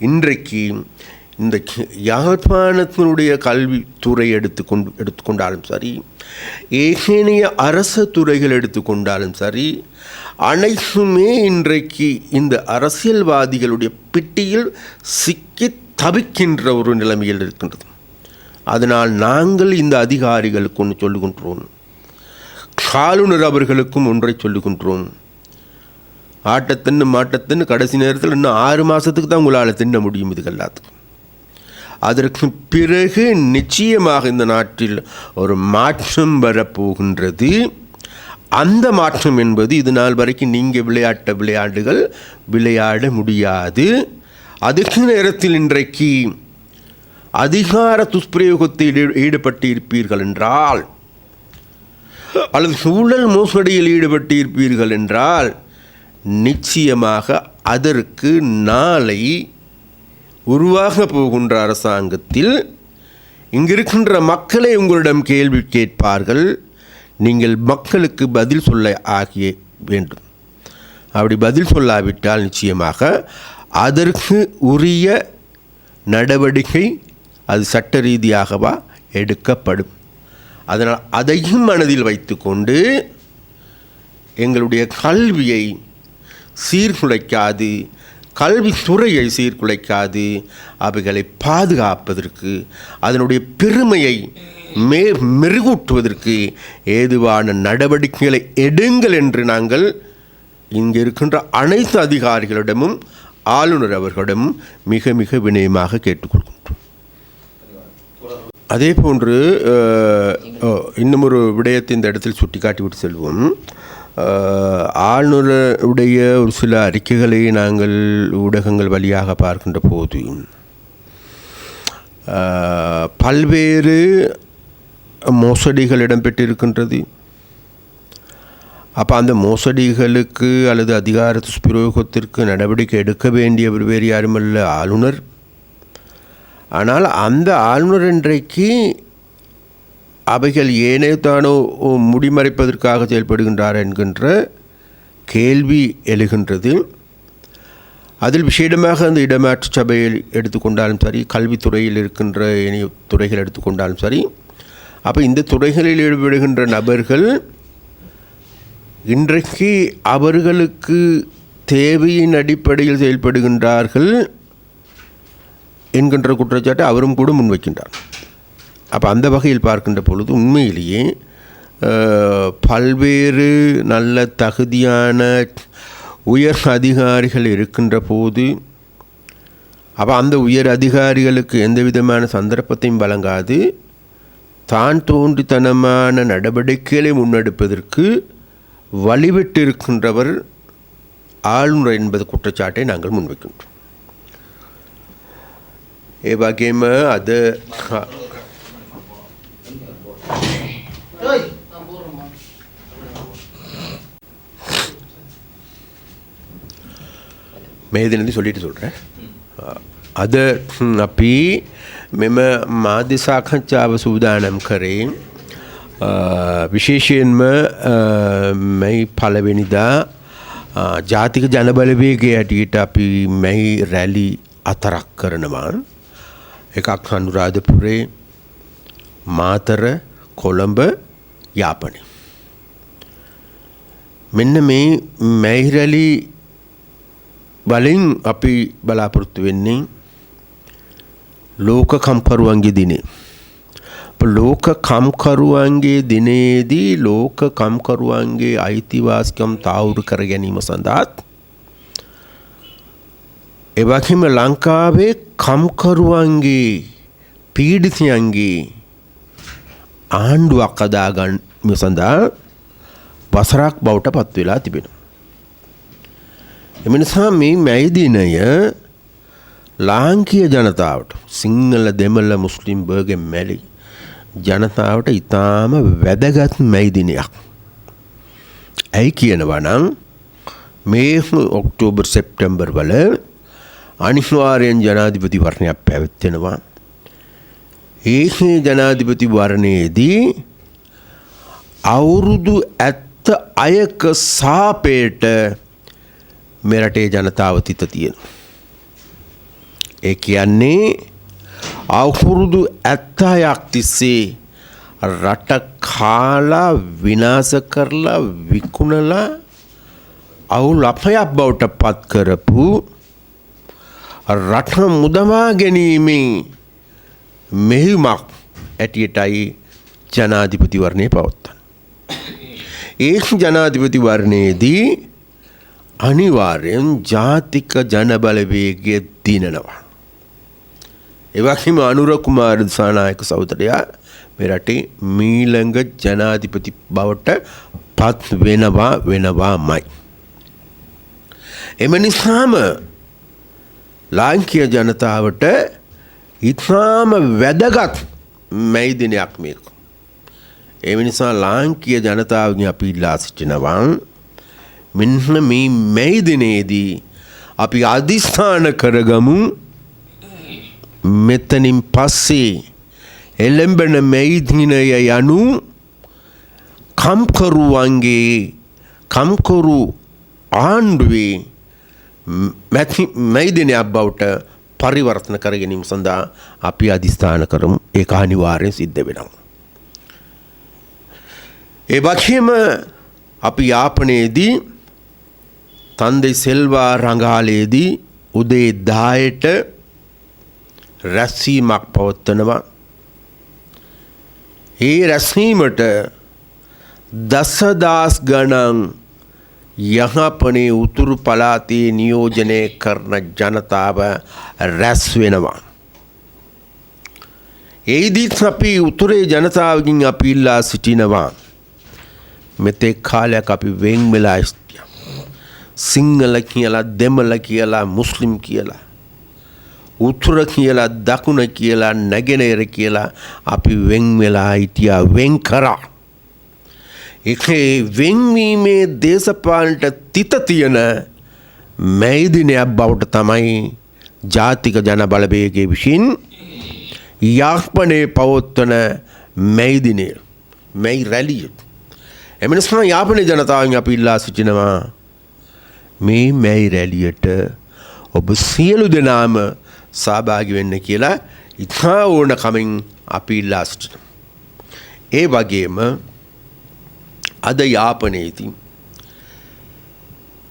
இன்றைக்கு இந்த யாழ்ப்பாணத்தினுடைய கல்வித்துறை எடுத்துக்கொண்டாலும் சரி, ஏனைய அரசு துறைகள் எடுத்துக்கொண்டாலும் சரி, அனைத்துமே இன்றைக்கு இந்த அரசியல்வாதிகளுடைய பிட்டியில் சிக்கி தவிக்கின்ற ஒரு நிலைமையில் இருக்கின்றது. அதனால் நாங்கள் இந்த அதிகாரிகளுக்கு ஒன்று சொல்லுகின்றோம், ஆளுநர் அவர்களுக்கும் ஒன்றை சொல்லுகின்றோம். ஆட்டத்தின்னு மாட்டத்தின்னு கடைசி நேரத்தில் இன்னும் 6 மாதத்துக்கு தான் உங்களால் தின்ன முடியும் இதுக்கு எல்லாத்துக்கும். அதற்கு பிறகு நிச்சயமாக இந்த நாட்டில் ஒரு மாற்றம் வரப்போகின்றது. அந்த மாற்றம் என்பது இது நாள் வரைக்கும் நீங்கள் விளையாட்டுகள் விளையாட முடியாது. அதுக்கு நேரத்தில் இன்றைக்கு அதிகார துஷ்பிரயோகத்தில் ஈடுபட்டு இருப்பீர்கள் என்றால் அல்லது சூழல் மோசடியில் ஈடுபட்டு இருப்பீர்கள் என்றால் நிச்சயமாக அதற்கு நாளை உருவாக போகின்ற அரசாங்கத்தில் இங்கிருக்கின்ற மக்களை உங்களிடம் கேள்வி கேட்பார்கள். நீங்கள் மக்களுக்கு பதில் சொல்ல ஆகிய வேண்டும். அப்படி பதில் சொல்லாவிட்டால் நிச்சயமாக அதற்கு உரிய நடவடிக்கை அது சட்ட ரீதியாகவா எடுக்கப்படும். அதனால் அதையும் மனதில் வைத்துக்கொண்டு எங்களுடைய கல்வியை சீர்குலைக்காது, கல்வித்துறையை சீர்குலைக்காது, அவைகளை பாதுகாப்பதற்கு, அதனுடைய பெருமையை மெருகூட்டுவதற்கு ஏதுவான நடவடிக்கைகளை எடுங்கள் என்று நாங்கள் இங்கே இருக்கின்ற அனைத்து அதிகாரிகளிடமும் ஆளுநர் அவர்களிடமும் மிக மிக வினயமாக கேட்டுக்கொள்கின்றோம். அதே போன்று இன்னும் ஒரு விடயத்தை இந்த இடத்தில் சுட்டிக்காட்டிவிட்டு செல்வோம். ஆளுநருடைய ஒரு சில அறிக்கைகளை நாங்கள் ஊடகங்கள் வழியாக பார்க்கின்ற போது பல்வேறு மோசடிகள் இடம்பெற்றிருக்கின்றது. அப்போ அந்த மோசடிகளுக்கு அல்லது அதிகார துஷ்பிரயோகத்திற்கு நடவடிக்கை எடுக்க வேண்டியவர் வேறு யாருமல்ல ஆளுநர். ஆனால் அந்த ஆளுநர் இன்றைக்கு அவைகள் ஏனே தானோ முடிமறைப்பதற்காக செயல்படுகின்றார் என்கின்ற கேள்வி எழுகின்றது. அதில் விசேடமாக அந்த இடமாற்று சபையில் எடுத்துக்கொண்டாலும் சரி, கல்வித்துறையில் இருக்கின்ற இணைய துறைகள் எடுத்துக்கொண்டாலும் சரி, அப்போ இந்த துறைகளில் ஈடுபடுகின்ற நபர்கள் இன்றைக்கு அவர்களுக்கு தேவையின் அடிப்படையில் செயல்படுகின்றார்கள் என்கின்ற குற்றச்சாட்டை அவரும் கூட முன்வைக்கின்றார். அப்போ அந்த வகையில் பார்க்கின்ற பொழுது உண்மையிலேயே பல்வேறு நல்ல தகுதியான உயர் அதிகாரிகள் இருக்கின்ற போது அப்போ அந்த உயர் அதிகாரிகளுக்கு எந்த விதமான சந்தர்ப்பத்தையும் வழங்காது தான் தோன்றித்தனமான நடவடிக்கைகளை முன்னெடுப்பதற்கு வழிவிட்டிருக்கின்றவர் ஆளுநர் என்பது குற்றச்சாட்டை நாங்கள் முன்வைக்கின்றோம். ඒවගේම අද මේ දිනදී சொல்லிட்டு சொல்கிறேன். අද අපි මෙම මාධ්‍ය සාකච්ඡාව සූදානම් කරේ විශේෂයෙන්ම මේ පළවෙනිදා ජාතික ජනබලවේගය හැටියට අපි මේ රැලි 4ක් කරනවා. එකක් අනුරාධපුරේ, මාතර, කොළඹ, යාපනය. මෙන්න මේ රැලි වලින් අපි බලාපොරොත්තු වෙන්නේ ලෝක කම්කරුවන්ගේ දිනේ. ලෝක කම්කරුවන්ගේ දිනේදී ලෝක කම්කරුවන්ගේ අයිතිවාසිකම් තාවුරු කර ගැනීම සඳහාත් එවැගේම ලංකාවේ කම්කරුවන්ගේ පීඩිතයන්ගේ ආණ්ඩුවක් හදාගැනීම සඳහා වසරක් බවට පත් වෙලා තිබෙනවා. එම නිසා මේ මැයි දිනය ලාංකීය ජනතාවට, සිංහල, දෙමළ, මුස්ලිම්, බර්ගෙන් මැලි ජනතාවට ඉතාම වැදගත් මැයි දිනයක්. ඇයි කියනවා නම් මේ ඔක්තෝබර් සෙප්තැම්බර් වල අනිවාර්යෙන් ජනාධිපති වර්ණයක් පැවැත්වෙනවා. ඒ ජනාධිපති වර්ණයේදී අවුරුදු 76ක සාපේට මෙරටේ ජනතාව තිත තියෙනවා. ඒ කියන්නේ අවුරුදු 76ක් තිස්සේ රට කාලා විනාශ කරලා විකුණලා අවුල් අපයක් බවට පත් කරපු රට මුදවා ගැනීමේ මෙහෙයුමක් ඇටියටයි ජනාධිපතිවරණය පවත්වන්නේ. ඒ ජනාධිපතිවරණයේදී අනිවාර්යෙන් ජාතික ජනබලවේගය දිනනවා. එවැගේම අනුර කුමාර දිසානායක සහෝදරයා මේ රටේ මීළඟ ජනාධිපති බවට පත් වෙනවාමයි. එම නිසාම ලාංකීය ජනතාවට ඉතාම වැදගත් මැයි දිනයක් මේක. ඒ නිසා ලාංකීය ජනතාවගෙන් අපි ඉල්ලා සිටිනවා මෙන්න මේ මැයි දිනේදී අපි අධිෂ්ඨාන කරගමු මෙතනින් පස්සේ එළඹෙන මැයි දිනය යනු කම්කරු ආණ්ඩුවේ මැයි දිනයක් බවට පරිවර්තන කර ගැනීම සඳහා අපි අධිෂ්ඨාන කරමු. ඒක අනිවාර්යෙන් සිද්ධ වෙනවා. ඒ වගේම අපි යාපනයේදී තන්දේ සෙල්වා රඟාලයේදී උදේ 10ට රැස්වීමක් පවත්වනවා. ඒ රැස්වීමට දසදහස් ගණන් යහපනේ උතුරු පළාතේ නියෝජනය කරන ජනතාව රැස් වෙනවා. ඒදීත් අපි උතුරේ ජනතාවකින් අපි ඉල්ලා සිටිනවා මෙතෙක් කාලයක් අපි වෙන් වෙලා සිටියා. සිංහල කියලා, දෙමළ කියලා, මුස්ලිම් කියලා, උතුර කියලා, දකුණ කියලා, නැගෙනහිර කියලා අපි වෙන් වෙලා හිටියා, වෙන් කරා. ඒකේ වෙන්වීමේ දේශපාලනට තිත තියෙන මැයි දිනයක් බවට තමයි ජාතික ජන බලවේගයේ විසින් යාපනයේ පවත්වන මැයි දිනය මැයි රැලිය. එම නිසා යාපනයේ ජනතාවෙන් අපි ඉල්ලා සිටිනවා මේ මැයි රැලියට ඔබ සියලු දෙනාම සහභාගී වෙන්න කියලා ඉතා ඕන කමින් අපි ඉල්ලා සිටිනවා. ඒ වගේම අද යාපනයේදී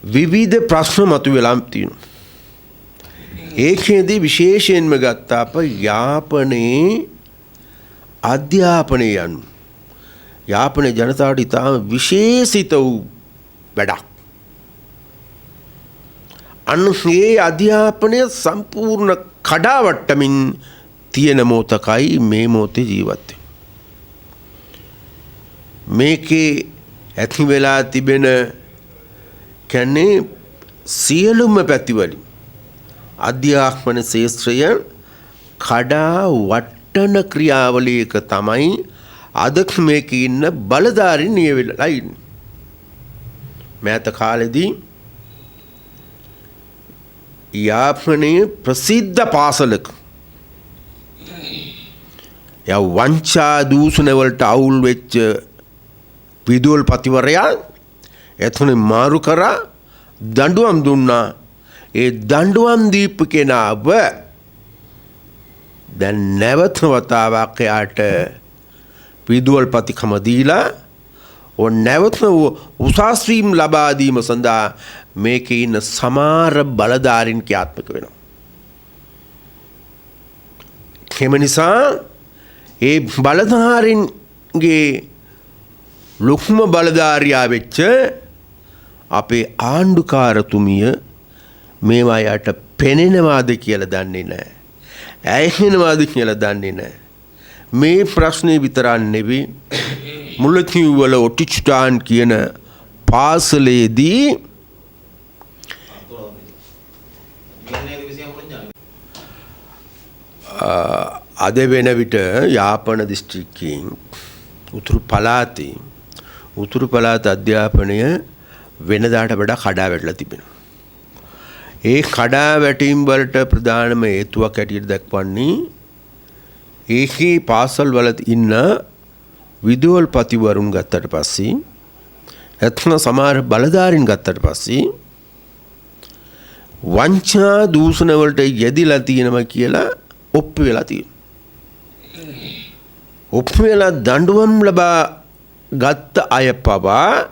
විවිධ ප්‍රශ්න මතුවෙලා තියෙනවා. ඒකෙදී විශේෂයෙන්ම ගත්තා අප යාපනයේ අධ්‍යාපනය යනු යාපනයේ ජනතාවට ඉතාම විශේෂිත වූ වැඩක්. අන්න ඒ අධ්‍යාපනය සම්පූර්ණ කඩාවට්ටමින් තියෙන මොහොතකයි මේ මොහොතේ ජීවත් වෙන්නේ. මේකේ ඇති වෙලා තිබෙන කියන්නේ සියලුම පැතිවලින් අධ්‍යාපන ශාස්ත්‍රය කඩා වට්ටන ක්‍රියාවලියක තමයි අද මේකේ ඉන්න බලධාරීන් නියවෙලා ඉන්නේ. මෑත කාලෙදී යාපනයේ ප්‍රසිද්ධ පාසලක වංචා දූෂණ වලට අවුල් වෙච්ච විදුහල්පතිවරයා එතන මාරු කරා දඬුවම් දුන්නා. ඒ දඬුවම් දීපු කෙනාව දැන් නැවත වතාවක් එයාට විදුහල්පතිකම දීලා නැවත උසස් වීම ලබා දීම සඳහා මේකේ ඉන්න සමහර බලධාරීන් ක්‍රියාත්මක වෙනවා. එම නිසා ඒ බලධාරීන්ගේ ලොකුම බලධාරියා වෙච්ච අපේ ආණ්ඩුකාරතුමිය මේවා යට පෙනෙනවාද කියලා දන්නේ නැහැ. ඇහෙනවාද කියලා දන්නේ නැහැ. මේ ප්‍රශ්නේ විතරක් නෙවෙයි මුල්ලතිව්වල ඔටිච්ටාන් කියන පාසලේදී අද වෙන විට යාපන දිස්ත්‍රික්කයෙන් උතුරු පළාත අධ්‍යාපනය වෙනදාට වඩා කඩා වැටලා තිබෙනවා. ඒ කඩා වැටීම් වලට ප්‍රධානම හේතුවක් ඇටියට දක්වන්නේ ඒකේ පාසල් වල ඉන්න විදුහල්පතිවරුන් ගත්තට පස්සේ එතන සමහර බලධාරීන් ගත්තට පස්සේ වංචා දූෂණ වලට යෙදිලා තියෙනවා කියලා ඔප්පු වෙලා තියෙනවා. ඔප්පු වෙලා දඬුවම් ලබා ගත්ත අය පවා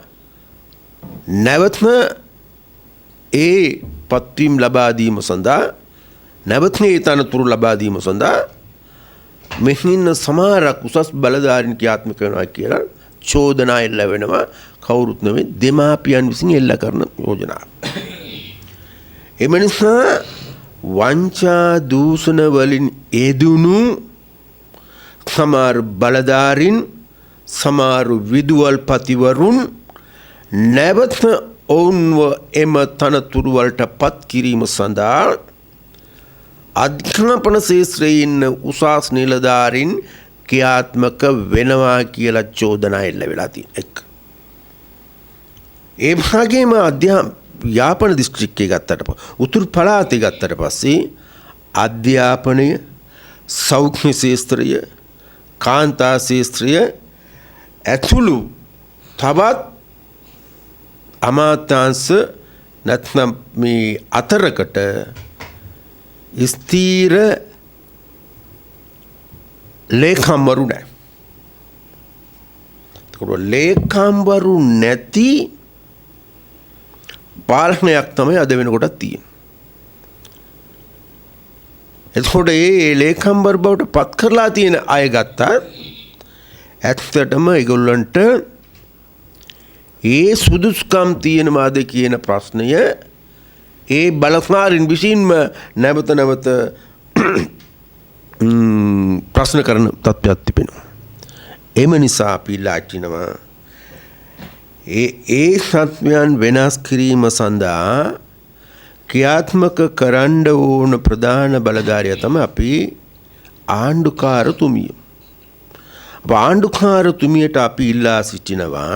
නැවතම ඒ පත්වීම් ලබා දීම සඳහා නැවතම ඒ තනතුරු ලබා දීම සඳහා මෙහින්න සමහරක් උසස් බලධාරීන් ක්‍රියාත්මක වෙනවා කියලා චෝදනා එල්ල වෙනවා. කවුරුත් නෙවෙයි දෙමාපියන් විසින් එල්ල කරන යෝජනා. එම නිසා වංචා දූෂණ වලින් යෙදුණු සමහර බලධාරීන් සමහර විදුහල්පතිවරුන් නැවත ඔවුන්ව එම තනතුරු වලට පත් කිරීම සඳහා අධ්‍යාපන ශාස්ත්‍රයේ ඉන්න උසස් නිලධාරීන් ක්‍රියාත්මක වෙනවා කියලා චෝදනා එල්ල වෙලා තියෙන. ඒ වගේම යාපන දිස්ත්‍රික්කයේ ගත්තට උතුරු පළාතේ ගත්තට පස්සේ අධ්‍යාපනය සෞඛ්‍ය ශාස්ත්‍රය කාන්තා ශාස්ත්‍රය ඇතුළු තවත් අමාත්‍යාංශ නැත්නම් මේ අතරකට ස්ථීර ලේකම්වරු නැහැ. ඒකට ලේකම්වරු නැති පාලනයක් තමයි අද වෙනකොට තියෙන්නේ. එතකොට මේ ලේකම්වරු බවට පත් කරලා තියෙන අය ගත්තා ඇත්තටම ඒගොල්ලන්ට ඒ සුදුසුකම් තියෙනවාද කියන ප්‍රශ්නය ඒ බලධාරීන් විසින්ම නැවත නැවත ප්‍රශ්න කරන තත්ත්වයක් තිබෙනවා. එම නිසා අපි ඉල්ලාටිනවා ඒ සත්වයන් වෙනස් කිරීම සඳහා ක්‍රියාත්මක කරන්න ඕන ප්‍රධාන බලධාරියා තමයි අපි ආණ්ඩුකාරතුමිය. ආණ්ඩුකාරතුමියට අපි ඉල්ලා සිටිනවා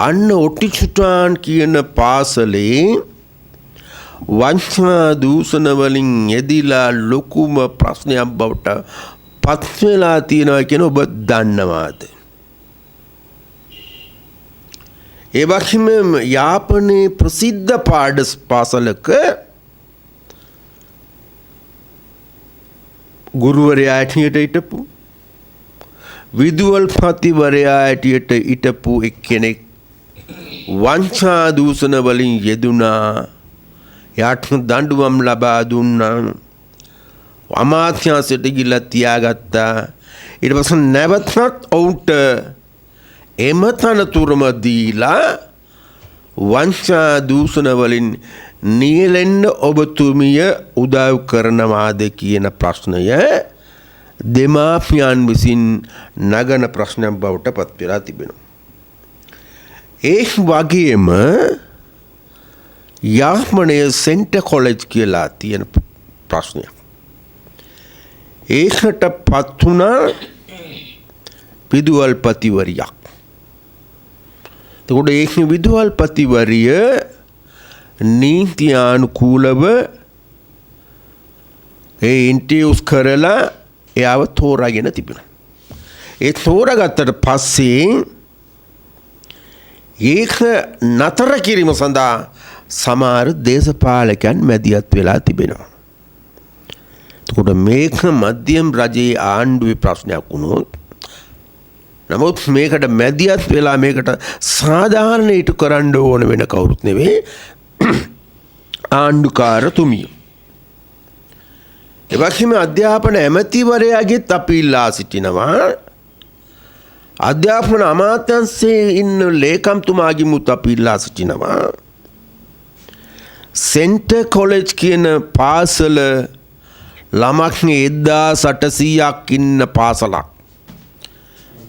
අන්න ඔටිචුටාන් කියන පාසලේ වංචනා දූෂණ වලින් යෙදිලා ලොකුම ප්‍රශ්නයක් බවට පත් වෙලා තියෙනවා කියන ඔබ දන්නවාද? ඒ වගේම යාපනයේ ප්‍රසිද්ධ පාසලක ගුරුවරයා හැටියට හිටපු විදුහල්පතිවරයා හැටියට හිටපු එක්කෙනෙක් වංචා දූෂණ වලින් යෙදුනා. යාට දඬුවම් ලබා දුන්නා. අමාත්‍යාංශයට ගිහිල්ලා තියාගත්තා. ඊට පස්සේ නැවතත් ඔවුන්ට එම තනතුරම දීලා වංචා දූෂණ වලින් නියැලෙන්න ඔබතුමිය උදව් කරනවාද කියන ප්‍රශ්නය දෙමාපියන් විසින් නගන ප්‍රශ්නයක් බවට පත් වෙලා තිබෙනවා. ඒ වගේම යාපනයේ සෙන්ටර් කොලෙජ් කියලා තියෙන ප්‍රශ්නයක්. ඒකට පත් වුණා විදුහල්පතිවරියක්. එතකොට ඒ විදුහල්පතිවරිය නීත්‍යානුකූලව ඒ ඉන්ටර්වියුස් කරලා එයාව තෝරාගෙන තිබෙනවා. ඒ තෝරාගත්තට පස්සේ ඒක නතර කිරීම සඳහා සමහර දේශපාලකයන් මැදිහත් වෙලා තිබෙනවා. එතකොට මේක මධ්‍යම රජයේ ආණ්ඩුවේ ප්‍රශ්නයක් වුණොත්, නමුත් මේකට මැදිහත් වෙලා මේකට සාධාරණ ඉටු කරන්න ඕන වෙන කවුරුත් නෙවෙයි ආණ්ඩුකාරතුමිය. ඒ වගේම අධ්‍යාපන ඇමතිවරයාගෙත් අපි ඉල්ලා සිටිනවා, අධ්‍යාපන අමාත්‍යාංශයේ ඉන්න ලේකම්තුමාගෙමුත් අපි ඉල්ලා සිටිනවා, සෙන්ටර් කොලෙජ් කියන පාසල ළමක් 1800ක් ඉන්න පාසලක්.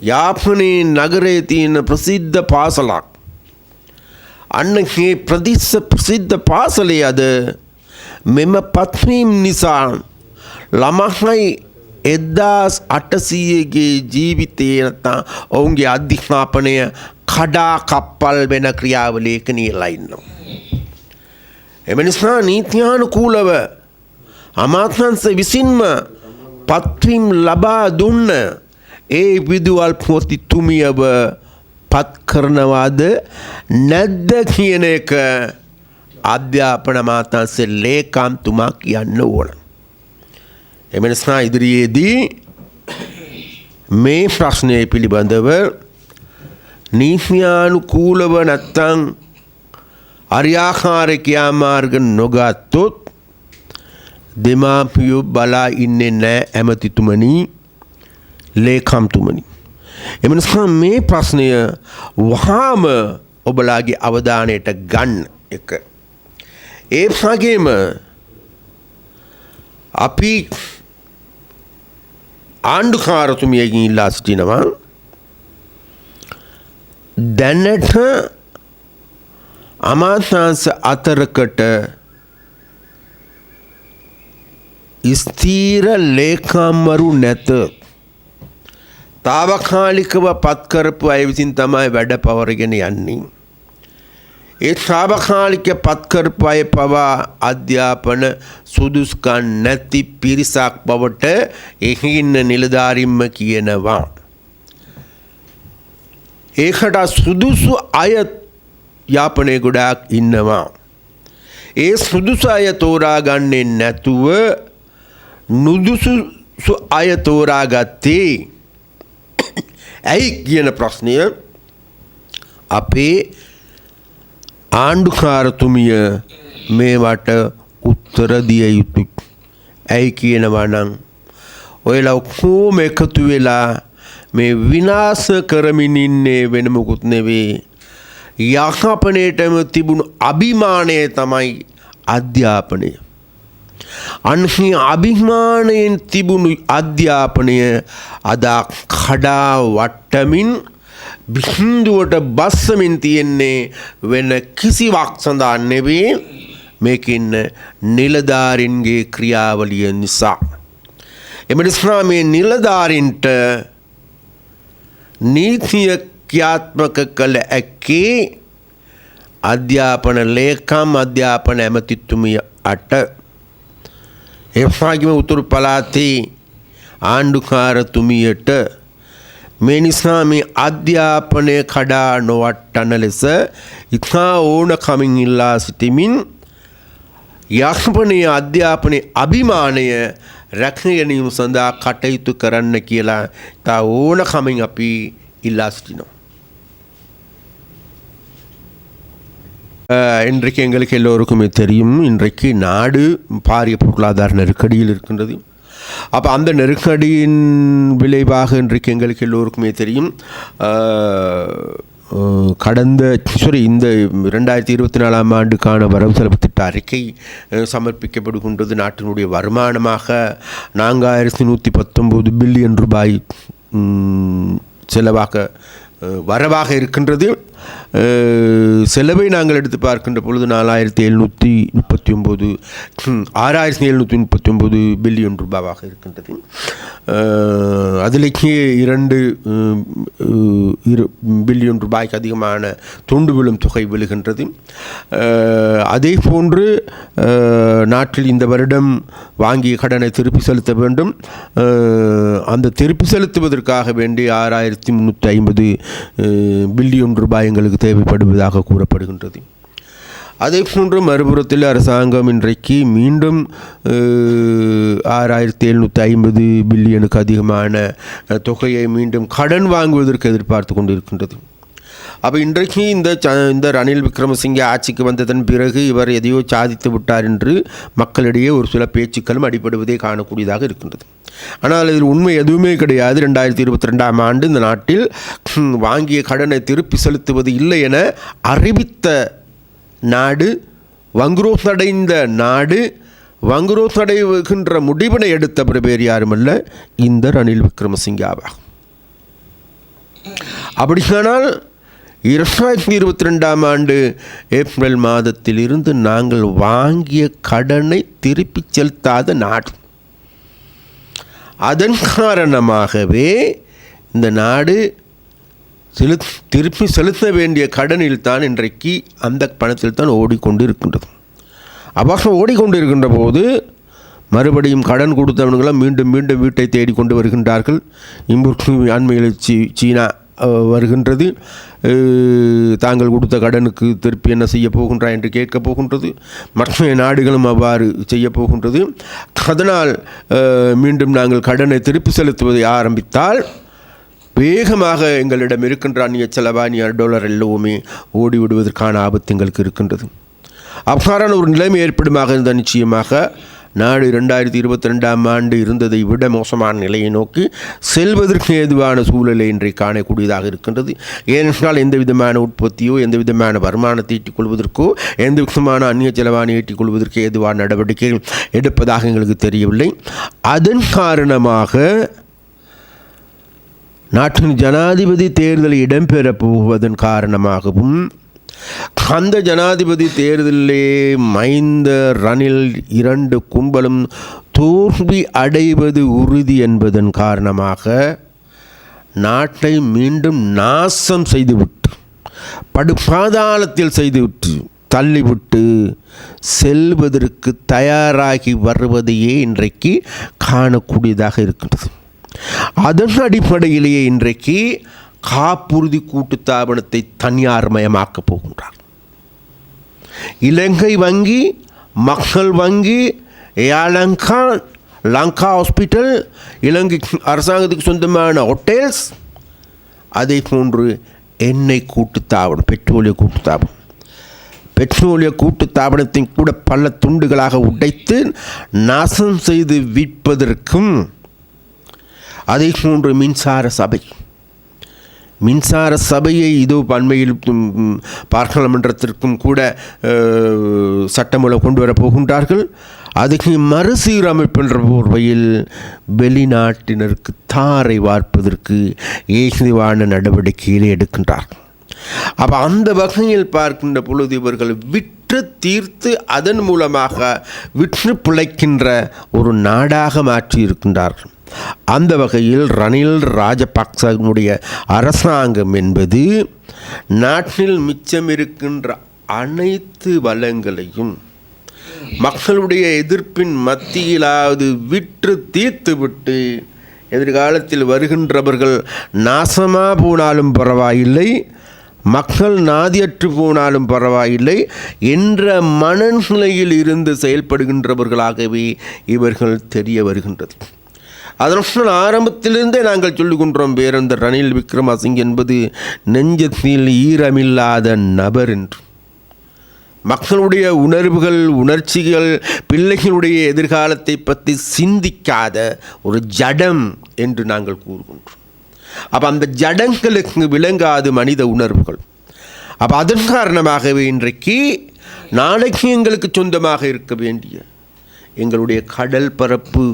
යාපනයේ නගරයේ තියෙන ප්‍රසිද්ධ පාසලක්. අන්න මේ ප්‍රසිද්ධ පාසලේ අද මෙම පත්වීම් නිසා ළමයි 1800ගේ ජීවිතේ නැත්නම් ඔවුන්ගේ අධ්‍යාපනය කඩා කප්පල් වෙන ක්‍රියාවලියක නියලා ඉන්නවා. එම නිසා නීත්‍යානුකූලව අමාත්‍යාංශ විසින්ම පත්වීම් ලබා දුන්න ඒ විදුහල්පතිතුමියව පත් කරනවාද නැද්ද කියන එක අධ්‍යාපන අමාත්‍යාංශයේ ලේකම්තුමා කියන්න ඕන. එම නිසා ඉදිරියේදී මේ ප්‍රශ්නය පිළිබඳව නීත්‍යානුකූලව නැත්තම් අරියාකාර ක්‍රියාමාර්ග නොගත්තොත් දෙමාපියෝ බලා ඉන්නේ නැහැ ඇමතිතුමනි, ලේකම්තුමනි. එම නිසා මේ ප්‍රශ්නය වහාම ඔබලාගේ අවධානයට ගන්න එක. ඒ වගේම අපි ආණ්ඩුකාරතුමියගෙන් ඉල්ලා සිටිනවා, දැනට අමාත්‍යාංශ අතරකට ස්ථීර ලේකම්වරු නැත. තාවකාලිකව පත් කරපු අය විසින් තමයි වැඩ පවරගෙන යන්නේ. ඒ තාවකාලික පත් කරපු අය පවා අධ්‍යාපන සුදුසුකම් නැති පිරිසක් බවට එහි ඉන්න නිලධාරීන්ම කියනවා. ඒකට සුදුසු අය යාපනයේ ගොඩාක් ඉන්නවා. ඒ සුදුසු අය තෝරාගන්නේ නැතුව නුදුසු අය තෝරාගත්තේ ඇයි කියන ප්‍රශ්නය අපේ ආණ්ඩුකාරතුමිය මේවට උත්තර දිය යුතුයි. ඇයි කියනවා නම් ඔයලා ඔක්කොම එකතු වෙලා මේ විනාශ කරමින් ඉන්නේ වෙන මොකුත් නෙවෙයි. යාපනයේටම තිබුණු අභිමානය තමයි අධ්‍යාපනය. අන්හි අභිමානයෙන් තිබුණු අධ්‍යාපනය අද කඩා වට්ටමින් බිහිඳුවට බස්සමින් තියෙන්නේ වෙන කිසිවක් සඳහා නෙවෙයි, මේකින් නිලධාරීන්ගේ ක්‍රියාවලිය නිසා. එම නිසා මේ නිලධාරීන්ට නීතිය ක්‍රියාත්මක කළ හැකි අධ්‍යාපන ලේකම් අධ්‍යාපන ඇමතිතුමිය අට ඒ වගේම උතුරු පළාතේ ආණ්ඩුකාරතුමියට මේ නිසා මේ අධ්‍යාපනය කඩා නොවට්ටන ලෙස ඉතා ඕනකමින් ඉල්ලා සිටිමින් යාපනයේ අධ්‍යාපනයේ අභිමානය රැක ගැනීම සඳහා කටයුතු කරන්න කියලා ඉතා ඕනකමින් අපි ඉල්ලා සිටිනවා. இன்றைக்கு எங்களுக்கு எல்லோருக்குமே தெரியும், இன்றைக்கு நாடு பாரிய பொருளாதார நெருக்கடியில் இருக்கின்றது. அப்போ அந்த நெருக்கடியின் விளைவாக இன்றைக்கு எங்களுக்கு எல்லோருக்குமே தெரியும், இந்த 2024 ஆண்டுக்கான வரவு செலவு திட்ட அறிக்கை சமர்ப்பிக்கப்படுகின்றது. நாட்டினுடைய வருமானமாக 4119 பில்லியன் ரூபாய் செலவாக வரவாக இருக்கின்றது. செலவை நாங்கள் எடுத்து பார்க்கின்ற பொழுது 6739 பில்லியன் ரூபாவாக இருக்கின்றது. அதிலேயே 2 பில்லியன் ரூபாய்க்கு அதிகமான துண்டு விழும் தொகை விழுகின்றது. அதே போன்று நாட்டில் இந்த வருடம் வாங்கிய கடனை திருப்பி செலுத்த வேண்டும். அந்த திருப்பி செலுத்துவதற்காக வேண்டி 6350 பில்லியன் ரூபாய் எங்களுக்கு தேவைப்படுவதாக கூறப்படுகின்றது. அதே போன்று மறுபுறத்தில் அரசாங்கம் இன்றைக்கு மீண்டும் 6750 பில்லியனுக்கு அதிகமான தொகையை மீண்டும் கடன் வாங்குவதற்கு எதிர்பார்த்து கொண்டிருக்கின்றது. அப்போ இன்றைக்கு இந்த ரணில் விக்ரமசிங்கே ஆட்சிக்கு வந்ததன் பிறகு இவர் எதையோ சாதித்து விட்டார் என்று மக்களிடையே ஒரு சில பேச்சுக்களும் அடிபடுவதை காணக்கூடியதாக இருக்கின்றது. ஆனால் இதில் உண்மை எதுவுமே கிடையாது. 2022 ஆண்டு இந்த நாட்டில் வாங்கிய கடனை திருப்பி செலுத்துவது இல்லை என அறிவித்த நாடு, வங்குரோத்தடைந்த நாடு, வங்குரோத்தடைகின்ற முடிவினை எடுத்த வேறு யாருமல்ல இந்த ரணில் விக்ரமசிங்கே ஆவார். அப்படியானால் 2022 ஆண்டு ஏப்ரல் மாதத்தில் இருந்து நாங்கள் வாங்கிய கடனை திருப்பி செலுத்தாத நாடு. அதன் காரணமாகவே இந்த நாடு திருப்பி செலுத்த வேண்டிய கடனில் தான் இன்றைக்கு அந்த பணத்தில் தான் ஓடிக்கொண்டு இருக்கின்றது. அவ்வாறு ஓடிக்கொண்டு இருக்கின்ற போது மறுபடியும் கடன் கொடுத்தவர்களும் மீண்டும் மீண்டும் வீட்டை தேடிக்கொண்டு வருகின்றார்கள். இம்புக்கு அண்மையில் சீனா வருகின்றது. தாங்கள் கொடுத்த கடனுக்கு திருப்பி என்ன செய்ய போகின்றா என்று கேட்கப் போகின்றது. மற்ற நாடுகளும் அவ்வாறு செய்ய போகின்றது. அதனால் மீண்டும் நாங்கள் கடனை திருப்பி செலுத்துவதை ஆரம்பித்தால் வேகமாக எங்களிடம் இருக்கின்ற அந்நிய செலவாணிய டாலர் எல்லாமே ஓடிவிடுவதற்கான ஆபத்து எங்களுக்கு இருக்கின்றது. அவ்வாறான ஒரு நிலைமை ஏற்படுமாக இருந்தால் நிச்சயமாக நாடு 2022 ஆண்டு இருந்ததை விட மோசமான நிலையை நோக்கி செல்வதற்கு ஏதுவான சூழலை இன்றைக்கு காணக்கூடியதாக இருக்கின்றது. ஏனென்றால் எந்த விதமான உற்பத்தியோ எந்த விதமான வருமானத்தை ஈட்டிக் கொள்வதற்கோ எந்த விதமான அந்நிய செலவாணி ஈட்டிக் கொள்வதற்கு ஏதுவான நடவடிக்கைகள் எடுப்பதாக எங்களுக்கு தெரியவில்லை. அதன் காரணமாக நாட்டின் ஜனாதிபதி தேர்தல் இடம்பெறப் போவதன் காரணமாகவும் அந்த ஜனாதிபதி தேர்தலிலே மைந்த ரணில் 2 கும்பலும் தோல்வி அடைவது உறுதி என்பதன் காரணமாக நாட்டை மீண்டும் நாசம் செய்துவிட்டு படுபாதாளத்தில் செய்துவிட்டு தள்ளிவிட்டு செல்வதற்கு தயாராகி வருவதையே இன்றைக்கு காணக்கூடியதாக இருக்கின்றது. அதன் அடிப்படையிலேயே இன்றைக்கு காப்புறுதி கூட்டுத்தாபனத்தை தனியார் மயமாக்கப் போகின்றார். இலங்கை வங்கி, மக்கள் வங்கி, ஏலங்கா, லங்கா ஹாஸ்பிட்டல், இலங்கை அரசாங்கத்துக்கு சொந்தமான ஹோட்டல்ஸ், அதே போன்று எண்ணெய் கூட்டுத்தாபனம், பெட்ரோலிய கூட்டுத்தாபனத்தின் கூட பல துண்டுகளாக உடைத்து நாசம் செய்து விற்பதற்கும், அதே போன்று மின்சார சபையை இதோ அண்மையில் பார்லமென்றத்திற்கும் கூட சட்டமூலம் கொண்டு வரப்போகின்றார்கள். அதுக்கு மறுசீரமைப்பின்ற போர்வையில் வெளிநாட்டினருக்கு தாரை வார்ப்பதற்கு ஏதுவான நடவடிக்கைகளை எடுக்கின்றார்கள். அப்போ அந்த வகையில் பார்க்கின்ற பொழுது இவர்கள் விற்று தீர்த்து அதன் மூலமாக விற்று பிழைக்கின்ற ஒரு நாடாக மாற்றி இருக்கின்றார்கள். அந்த வகையில் ரணில் ராஜபக்சனுடைய அரசாங்கம் என்பது நாட்டில் மிச்சம் இருக்கின்ற அனைத்து வளங்களையும் மக்களுடைய எதிர்ப்பின் மத்தியிலாவது விற்று தீர்த்துவிட்டு எதிர்காலத்தில் வருகின்றவர்கள் நாசமாக போனாலும் பரவாயில்லை, மக்கள் நாதியற்று போனாலும் பரவாயில்லை என்ற மனநிலையில் இருந்து செயல்படுகின்றவர்களாகவே இவர்கள் தெரிய வருகின்றது. அதனால் ஆரம்பத்திலிருந்தே நாங்கள் சொல்லுகின்றோம், இந்த ரணில் விக்ரமசிங்கே என்பது நெஞ்சத்தில் ஈரமில்லாத நபர் என்று. மக்களுடைய உணர்வுகள், உணர்ச்சிகள், பிள்ளைகளுடைய எதிர்காலத்தை பற்றி சிந்திக்காத ஒரு ஜடம் என்று நாங்கள் கூறுகின்றோம். அப்போ அந்த ஜடங்களுக்கு விளங்காது மனித உணர்வுகள். அப்போ அதன் காரணமாகவே இன்றைக்கு நாளைக்கு எங்களுக்கு சொந்தமாக இருக்க வேண்டிய எங்களுடைய கடல் பரப்பு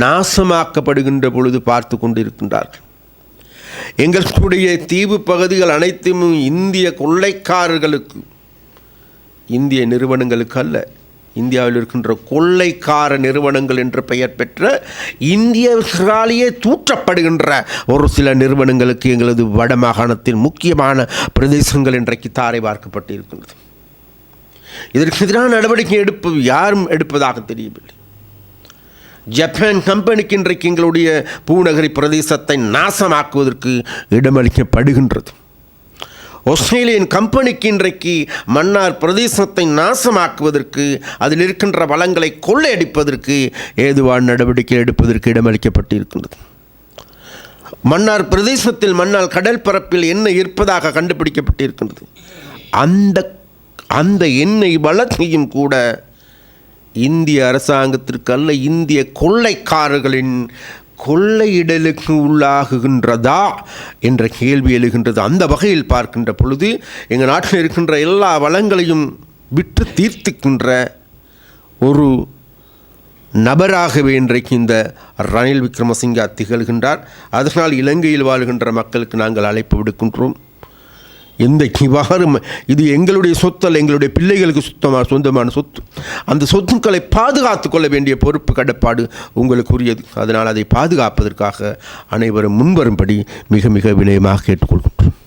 நாசமாக்கப்படுகின்ற பொழுது பார்த்து கொண்டிருக்கின்றார்கள். எங்களுடைய தீவு பகுதிகள் அனைத்தும் இந்திய கொள்ளைக்காரர்களுக்கு, இந்திய நிறுவனங்களுக்கு அல்ல, இந்தியாவில் இருக்கின்ற கொள்ளைக்கார நிறுவனங்கள் என்று பெயர் பெற்ற இந்தியர்களாலேயே தூற்றப்படுகின்ற ஒரு சில நிறுவனங்களுக்கு எங்களது வடமாகாணத்தின் முக்கியமான பிரதேசங்கள் இன்றைக்கு தாரை பார்க்கப்பட்டு இருக்கின்றது. இதற்கு எதிரான நடவடிக்கை யாரும் எடுப்பதாக தெரியவில்லை. ஜப்பான் கம்பெனிக்கு இன்றைக்கு எங்களுடைய பூநகரி பிரதேசத்தை நாசமாக்குவதற்கு இடமளிக்கப்படுகின்றது. ஆஸ்திரேலியன் கம்பெனிக்கு இன்றைக்கு மன்னார் பிரதேசத்தை நாசமாக்குவதற்கு, அதில் இருக்கின்ற வளங்களை கொள்ளையடிப்பதற்கு ஏதுவான நடவடிக்கை எடுப்பதற்கு இடமளிக்கப்பட்டிருக்கின்றது. மன்னார் பிரதேசத்தில் மன்னார் கடல் பரப்பில் எண்ணெய் இருப்பதாக கண்டுபிடிக்கப்பட்டிருக்கின்றது. அந்த எண்ணெய் வளத்தையும் கூட இந்திய அரசாங்கத்திற்கு அல்ல, இந்திய கொள்ளைக்காரர்களின் கொள்ளையிடலுக்கு உள்ளாகுகின்றதா என்ற கேள்வி எழுகின்றது. அந்த வகையில் பார்க்கின்ற பொழுது எங்கள் நாட்டில் இருக்கின்ற எல்லா வளங்களையும் விட்டு தீர்த்துக்கின்ற ஒரு நபராகவே இன்றைக்கு இந்த ரணில் விக்ரமசிங்கே திகழ்கின்றார். அதனால் இலங்கையில் வாழ்கின்ற மக்களுக்கு நாங்கள் அழைப்பு விடுக்கின்றோம். இவ்வாறு இது எங்களுடைய சொத்தல்ல, எங்களுடைய பிள்ளைகளுக்கு சொந்தமான சொத்து. அந்த சொத்துக்களை பாதுகாத்து கொள்ள வேண்டிய பொறுப்பு கடப்பாடு உங்களுக்கு உரியது. அதனால் அதை பாதுகாப்பதற்காக அனைவரும் முன்வரும்படி மிக மிக வினயமாக கேட்டுக்கொள்கின்றோம்.